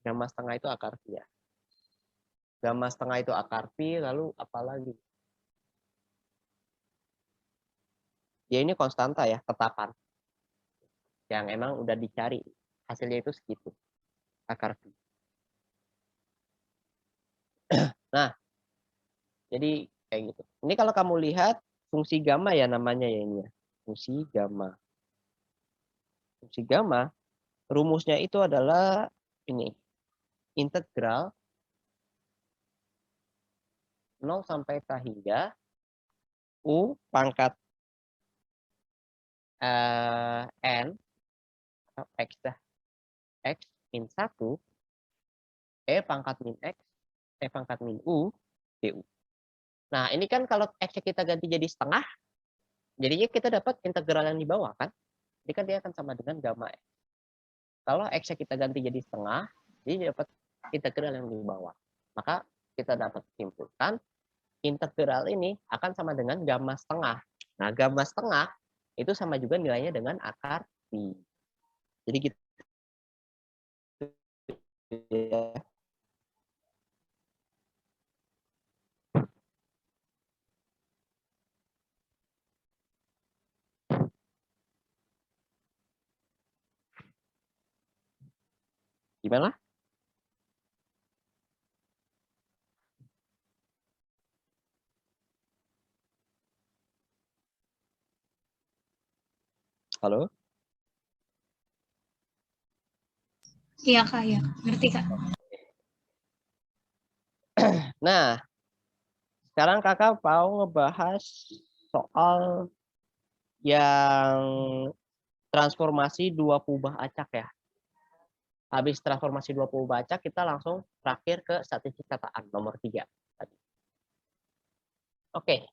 Gamma setengah itu akar V ya. Gamma setengah itu akar V, lalu apa lagi? Ya ini konstanta ya, tetapan. Yang emang udah dicari. Hasilnya itu segitu. Akar V. Nah, jadi kayak gitu. Ini kalau kamu lihat fungsi gamma ya namanya ya ini ya. Fungsi gamma. Fungsi gamma, rumusnya itu adalah ini. Integral 0 sampai K hingga U pangkat N atau X dah. X min 1 E pangkat min X E pangkat min U DU. Nah, ini kan kalau X kita ganti jadi setengah, jadinya kita dapat integral yang di bawah kan? Jadi kan dia akan sama dengan gamma X. Kalau X kita ganti jadi setengah, jadi dapat integral yang di bawah. Maka kita dapat simpulkan integral ini akan sama dengan gamma setengah. Nah, gamma setengah itu sama juga nilainya dengan akar V. Jadi gitu. Gimana? Halo? Iya, Kak, ya. Ngerti, Kak. Nah, sekarang kakak mau ngebahas soal yang transformasi dua kubah acak ya. Habis transformasi dua kubah acak, kita langsung terakhir ke statistik kataan nomor 3. Oke.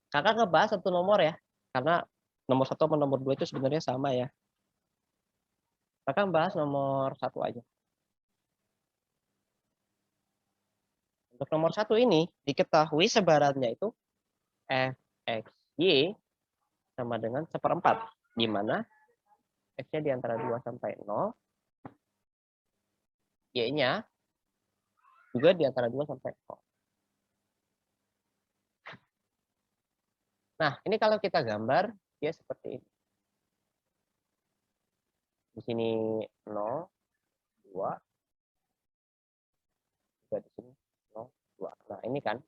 Kakak ngebahas satu nomor ya, karena nomor 1 sama nomor 2 itu sebenarnya sama ya. Kakak bahas nomor 1 aja. Untuk nomor 1 ini diketahui sebarannya itu fxy sama dengan 1/4, di mana x-nya di antara 2 sampai 0, y-nya juga di antara 2 sampai 0. Nah, ini kalau kita gambar, dia seperti ini. Di sini 0, 2, juga di sini 0, 2. Nah, ini kan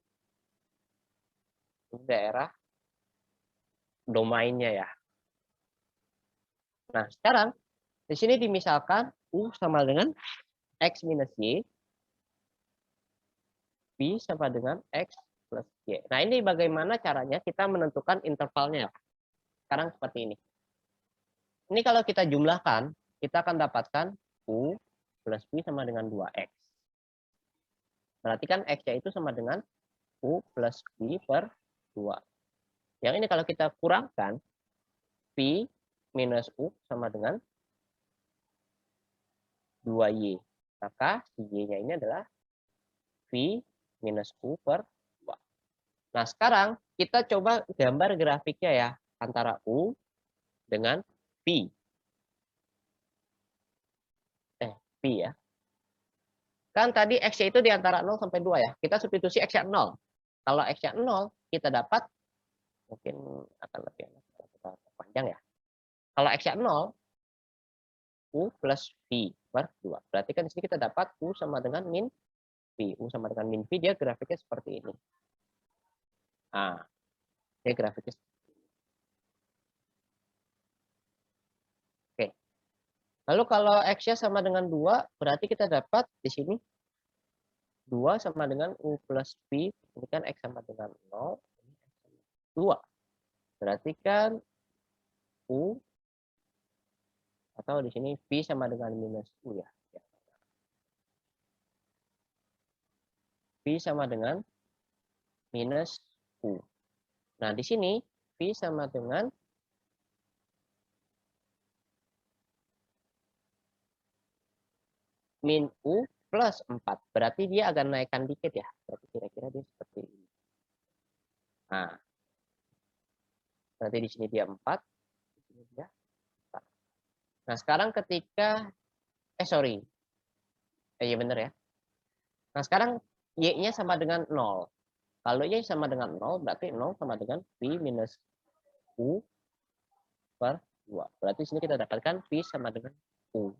ini daerah domainnya ya. Nah, sekarang di sini dimisalkan U sama dengan X minus Y, B sama dengan X plus Y. Nah, ini bagaimana caranya kita menentukan intervalnya? Sekarang seperti ini. Ini kalau kita jumlahkan, kita akan dapatkan U plus V sama dengan 2X. Berarti kan X-nya itu sama dengan U plus V per 2. Yang ini kalau kita kurangkan, V minus U sama dengan 2Y. Maka si Y-nya ini adalah V minus U per 2. Nah, sekarang kita coba gambar grafiknya ya, antara U dengan V. V ya. Kan tadi X-nya itu di antara 0 sampai 2 ya. Kita substitusi X-nya 0. Kalau X-nya 0, kita dapat, mungkin akan lebih enak kalau kita panjang ya. Kalau X-nya 0, U plus V per 2. Berarti kan di sini kita dapat U sama dengan min V. U sama dengan min V, dia grafiknya seperti ini. Nah, dia grafiknya seperti ini. Oke. Lalu kalau X-nya sama dengan 2, berarti kita dapat di sini 2 sama dengan U plus V. Ini kan X sama dengan 0. 2. Berarti kan U, atau di sini V sama dengan minus U ya. V sama dengan minus U. Nah, di sini V sama dengan min U plus 4. Berarti dia akan naikkan dikit ya. Berarti kira-kira dia seperti ini. Nah, berarti di sini dia 4. Di sini dia 4. Nah, sekarang ketika, iya benar ya. Nah, sekarang Y-nya sama dengan 0. Kalau Y sama dengan 0, berarti 0 sama dengan V minus U per 2. Berarti di sini kita dapatkan V sama dengan U.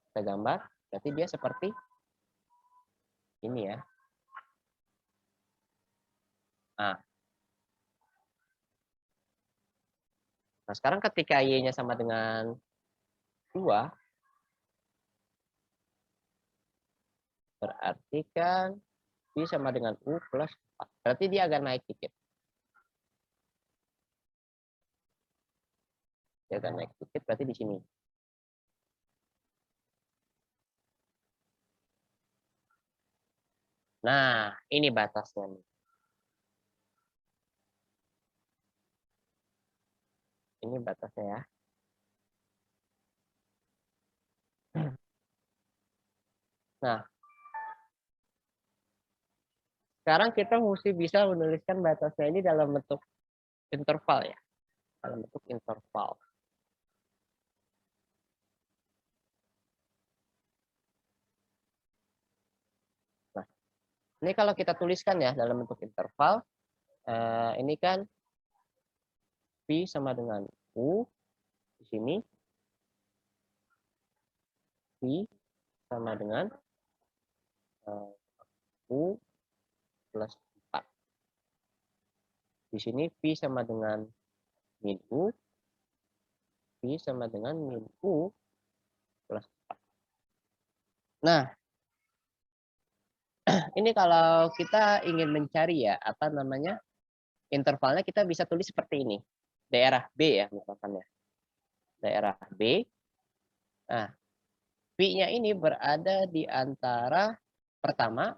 Kita gambar, berarti dia seperti ini ya. Nah, sekarang ketika Y-nya sama dengan 2, berarti kan V sama dengan U plus 4. Berarti dia agak naik dikit. Dia agak naik dikit, berarti di sini. Nah, ini batasnya nih. Ini batasnya ya. Nah, sekarang kita mesti bisa menuliskan batasnya ini dalam bentuk interval ya. Dalam bentuk interval. Nah, ini kalau kita tuliskan ya dalam bentuk interval, ini kan V sama dengan U di sini. V sama dengan U plus 4. Di sini V sama dengan min U. V sama dengan min U plus 4. Nah, ini kalau kita ingin mencari ya, apa namanya, intervalnya kita bisa tulis seperti ini. Daerah B ya, misalkan ya. Daerah B. Nah, V-nya ini berada di antara pertama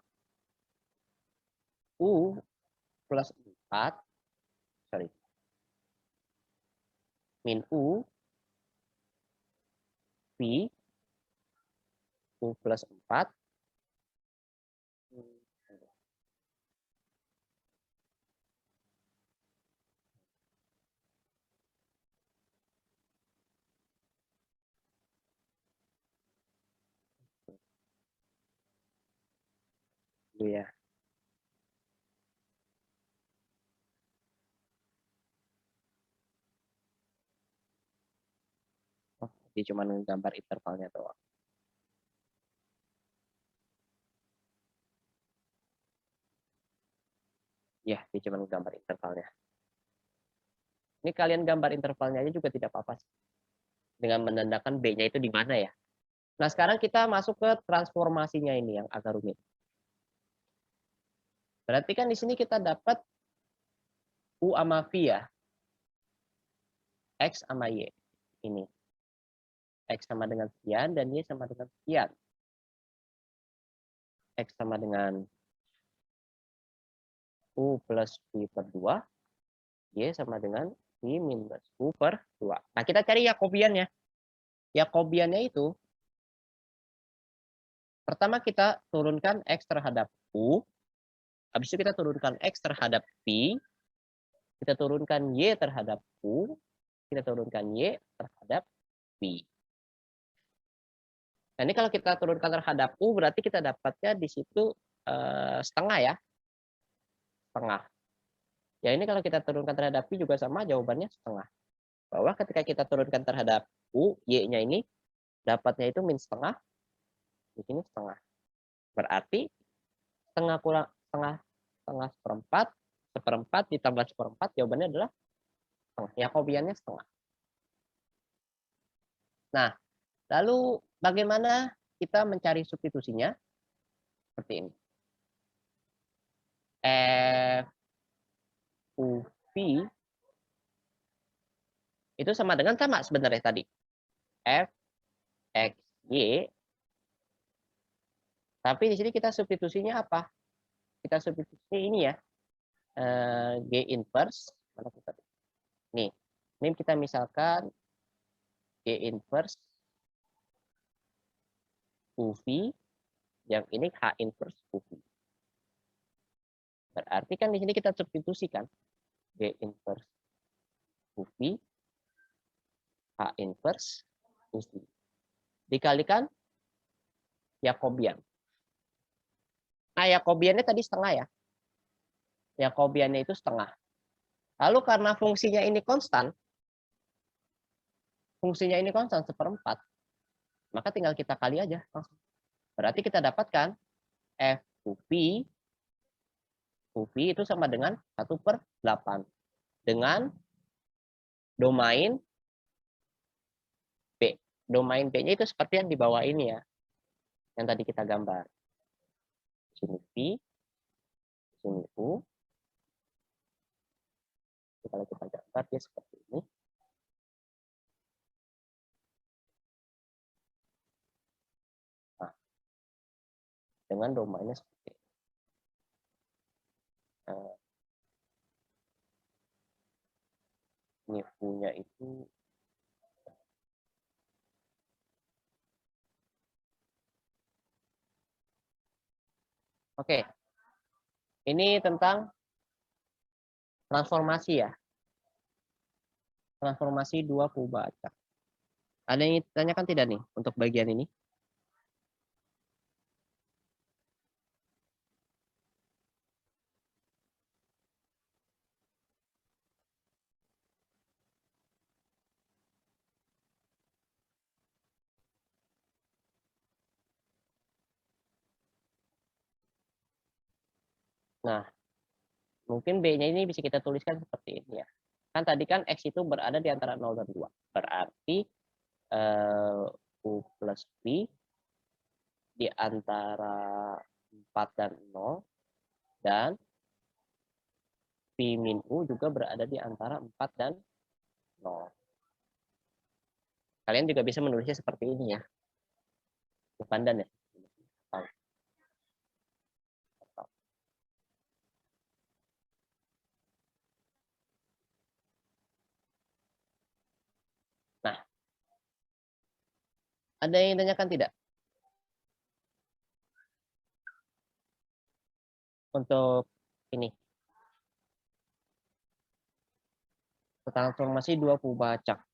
U plus 4, min U, V, U plus 4, ya. Oh, dia cuma gambar intervalnya doang. Ya, dia cuma gambar intervalnya. Ini kalian gambar intervalnya aja juga tidak apa-apa sih. Dengan menandakan B-nya itu di mana ya. Nah, sekarang kita masuk ke transformasinya ini yang agak rumit. Berarti kan di sini kita dapat U sama V ya. X sama Y. ini. X sama dengan sekian dan Y sama dengan sekian. X sama dengan U plus V per 2. Y sama dengan V minus U per 2. Nah, kita cari Jacobiannya. Jacobiannya itu, pertama kita turunkan X terhadap U. Habis itu kita turunkan X terhadap V. Kita turunkan Y terhadap U. Kita turunkan Y terhadap V. Nah, ini kalau kita turunkan terhadap U, berarti kita dapatnya di situ setengah ya. Setengah. Ya ini kalau kita turunkan terhadap V juga sama, jawabannya setengah. Bahwa ketika kita turunkan terhadap U, Y-nya ini, dapatnya itu min setengah. Di sini setengah. Berarti setengah kurang setengah seperempat. Seperempat ditambah seperempat, jawabannya adalah setengah. Jacobiannya setengah. Nah, lalu bagaimana kita mencari substitusinya? Seperti ini. F U V itu sama sebenarnya tadi. F X Y. Tapi di sini kita substitusinya apa? Kita substitusinya ini ya. G inverse. Mana kita? Nih. Ini kita misalkan G inverse UV, yang ini H inverse UV. Berarti kan di sini kita substitusikan G inverse UV, H inverse UV. Dikalikan Jacobian. Nah, Jacobiannya tadi setengah ya. Jacobiannya itu setengah. Lalu karena fungsinya ini konstan seperempat, maka tinggal kita kali aja langsung. Berarti kita dapatkan F UV itu sama dengan 1/8 dengan domain B. Domain B-nya itu seperti yang di bawah ini ya, yang tadi kita gambar. Di sini V, di sini U. Kalau kita gambar dia seperti ini. Nah, dengan domainnya seperti ini. Ini U-nya itu oke. Ini tentang transformasi ya. Transformasi dua kubah acak. Ada yang ditanyakan tidak nih untuk bagian ini? Nah, mungkin B-nya ini bisa kita tuliskan seperti ini ya. Kan tadi kan X itu berada di antara 0 dan 2. Berarti U plus V di antara 4 dan 0. Dan V min U juga berada di antara 4 dan 0. Kalian juga bisa menulisnya seperti ini ya. Bukan dan ya. Nah, ada yang ditanyakan tidak? Untuk ini. Transformasi dua kubah acak.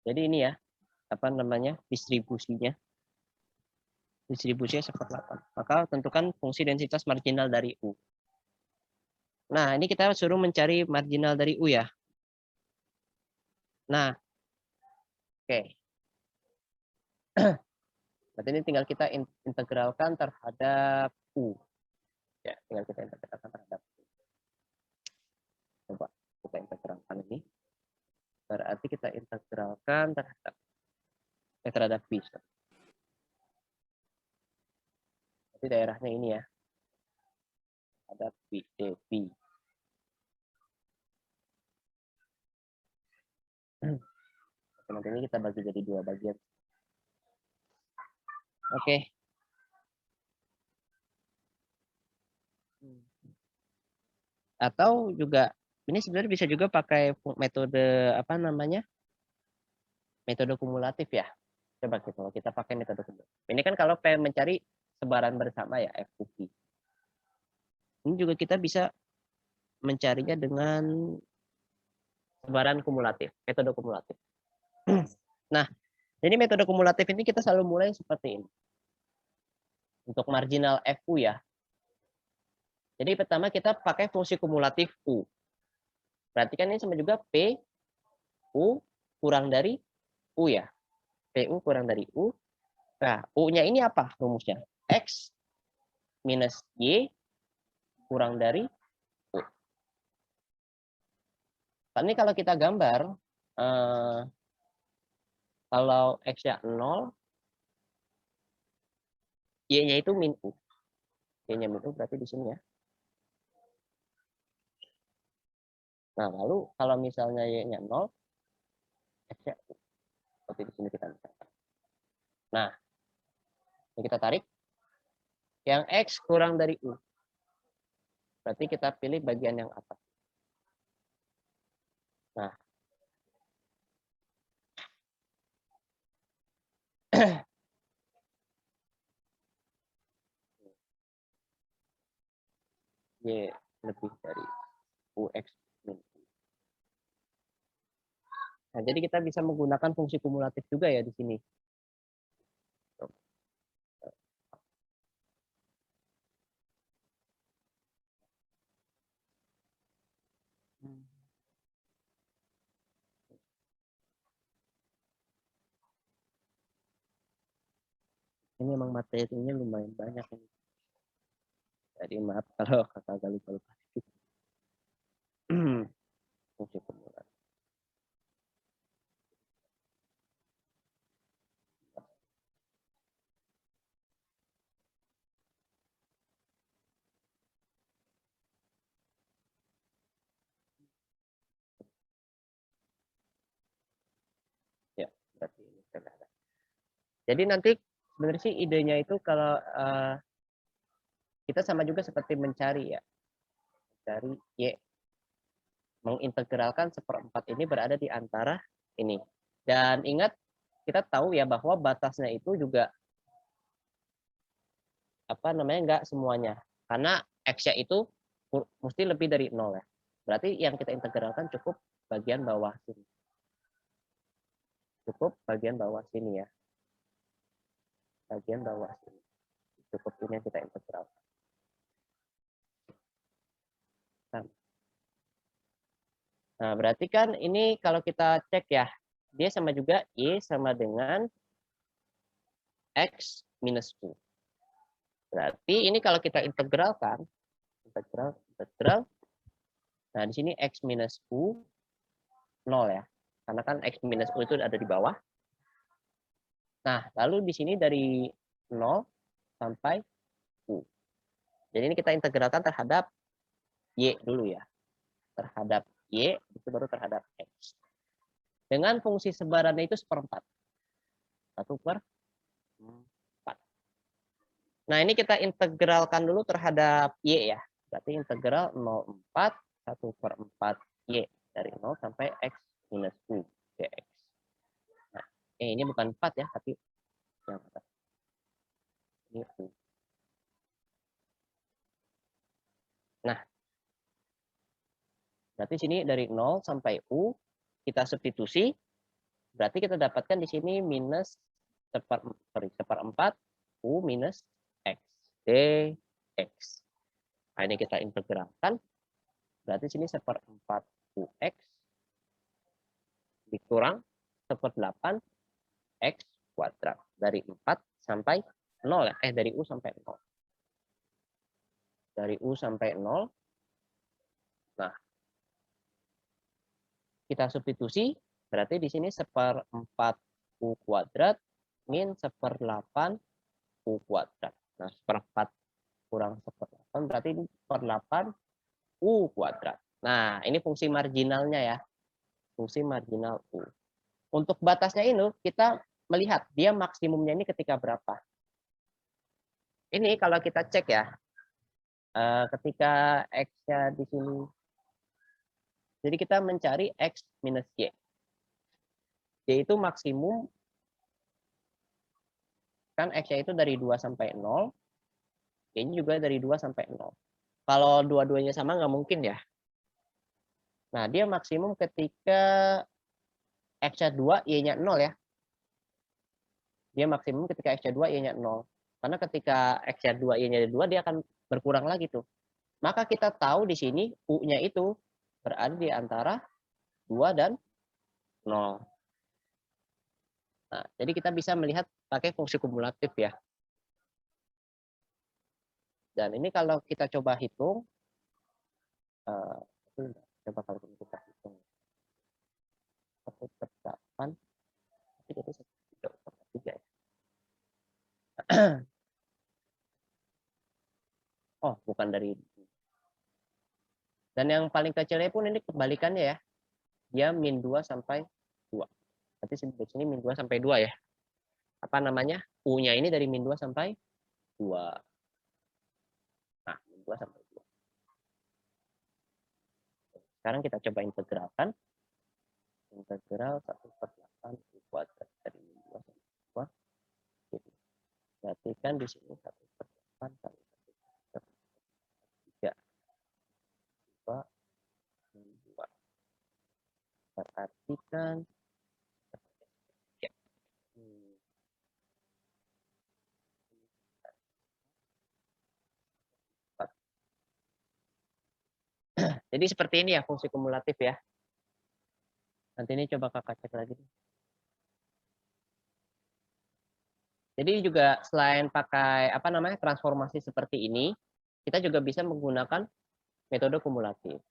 Jadi ini ya, apa namanya, distribusinya. Distribusinya seperti 8. Maka tentukan fungsi densitas marginal dari U. Nah, ini kita suruh mencari marginal dari U ya. Nah, oke. Berarti ini tinggal kita integralkan terhadap U. Ya, tinggal kita integralkan terhadap U. Coba kita integralkan ini. Berarti kita integralkan terhadap V. Jadi daerahnya ini ya. terhadap dv. Nanti ini kita bagi jadi dua bagian. Oke. Atau juga ini sebenarnya bisa juga pakai metode apa namanya? Metode kumulatif ya. Coba kita pakai metode kumulatif. Ini kan kalau pengen mencari sebaran bersama ya FQP. Ini juga kita bisa mencarinya dengan sebaran kumulatif, metode kumulatif. Nah, jadi metode kumulatif ini kita selalu mulai seperti ini. Untuk marginal FU ya. Jadi pertama kita pakai fungsi kumulatif U. Berarti kan ini sama juga P U kurang dari U ya. PU kurang dari U. Nah, U-nya ini apa rumusnya? X minus Y kurang dari U. Ini kalau kita gambar, kalau X-nya 0, Y-nya itu min U. Y-nya min U berarti di sini ya. Nah, lalu kalau misalnya Y-nya 0, X-nya U. Seperti di sini kita misalkan. Nah, ini kita tarik. Yang X kurang dari U. Berarti kita pilih bagian yang atas. Nah. Y lebih dari UX min U. Nah, jadi kita bisa menggunakan fungsi kumulatif juga ya di sini. Ini memang materinya lumayan banyak ini. Jadi maaf kalau kakak lupa-lupa. Fungsi kumulatif. Ya, berarti ini sudah ada. Jadi nanti sebenarnya sih idenya itu kalau kita sama juga seperti mencari ya. Mencari Y. Mengintegralkan seperempat ini berada di antara ini. Dan ingat, kita tahu ya bahwa batasnya itu juga apa namanya enggak semuanya. Karena X-nya itu mesti lebih dari 0 ya. Berarti yang kita integralkan cukup bagian bawah sini. Cukup bagian bawah sini ya. Bagian bawah sini. Cukup ini yang kita integralkan. Nah, berarti kan ini kalau kita cek ya, dia sama juga Y sama dengan X minus U. Berarti ini kalau kita integralkan, integral. Nah, di sini X minus U 0 ya. Karena kan X minus U itu ada di bawah. Nah, lalu di sini dari 0 sampai U. Jadi ini kita integralkan terhadap Y dulu ya. Terhadap Y, itu baru terhadap X. Dengan fungsi sebarannya itu seperempat. 1/4. Nah, ini kita integralkan dulu terhadap Y ya. Berarti integral 0,4, 1/4 Y. Dari 0 sampai X minus U dx. Nah, ini bukan 4 ya, tapi yang atas. Ini U. Nah, berarti sini dari 0 sampai U, kita substitusi. Berarti kita dapatkan di sini minus seperempat U minus X dx. Nah, ini kita integralkan. Berarti sini 1/4 UX dikurang 1/8 X kuadrat. Dari 4 sampai 0 ya. Dari U sampai 0. Dari U sampai 0. Nah, kita substitusi. Berarti di sini 1/4 U kuadrat min 1/8 U kuadrat. Nah, 1/4 kurang 1/8. Kan berarti ini per 8 U kuadrat. Nah, ini fungsi marginalnya ya. Fungsi marginal U. Untuk batasnya ini kita melihat dia maksimumnya ini ketika berapa. Ini kalau kita cek ya, ketika X-nya di sini. Jadi kita mencari X minus Y. Y itu maksimum, kan X-nya itu dari 2 sampai 0, Y-nya juga dari 2 sampai 0. Kalau dua-duanya sama nggak mungkin ya. Nah, dia maksimum ketika X-nya 2, Y-nya 0 ya. Dia maksimum ketika X-nya 2, Y-nya 0. Karena ketika X-nya 2, Y-nya 2, dia akan berkurang lagi tuh. Maka kita tahu di sini U-nya itu berada di antara 2 dan 0. Nah, jadi kita bisa melihat pakai fungsi kumulatif ya. Dan ini kalau kita coba hitung, coba kalau kita hitung 1/8, jadi 1/3 ya. Oh, bukan dari. Dan yang paling kecilnya pun ini kebalikannya ya. Dia min 2 sampai 2. Berarti di sini min 2 sampai 2 ya. Apa namanya? U-nya ini dari min 2 sampai 2. Nah, min 2 sampai 2. Sekarang kita coba integralkan. Integral 1/8 U kuadrat dari min 2 sampai 2. Jadi, berarti kan di sini 1/8 kali 1/3. 2 min 2. Berarti kan ya. Jadi seperti ini ya fungsi kumulatif ya. Nanti ini coba kakak cek lagi. Jadi juga selain pakai apa namanya transformasi seperti ini, kita juga bisa menggunakan metode kumulatif.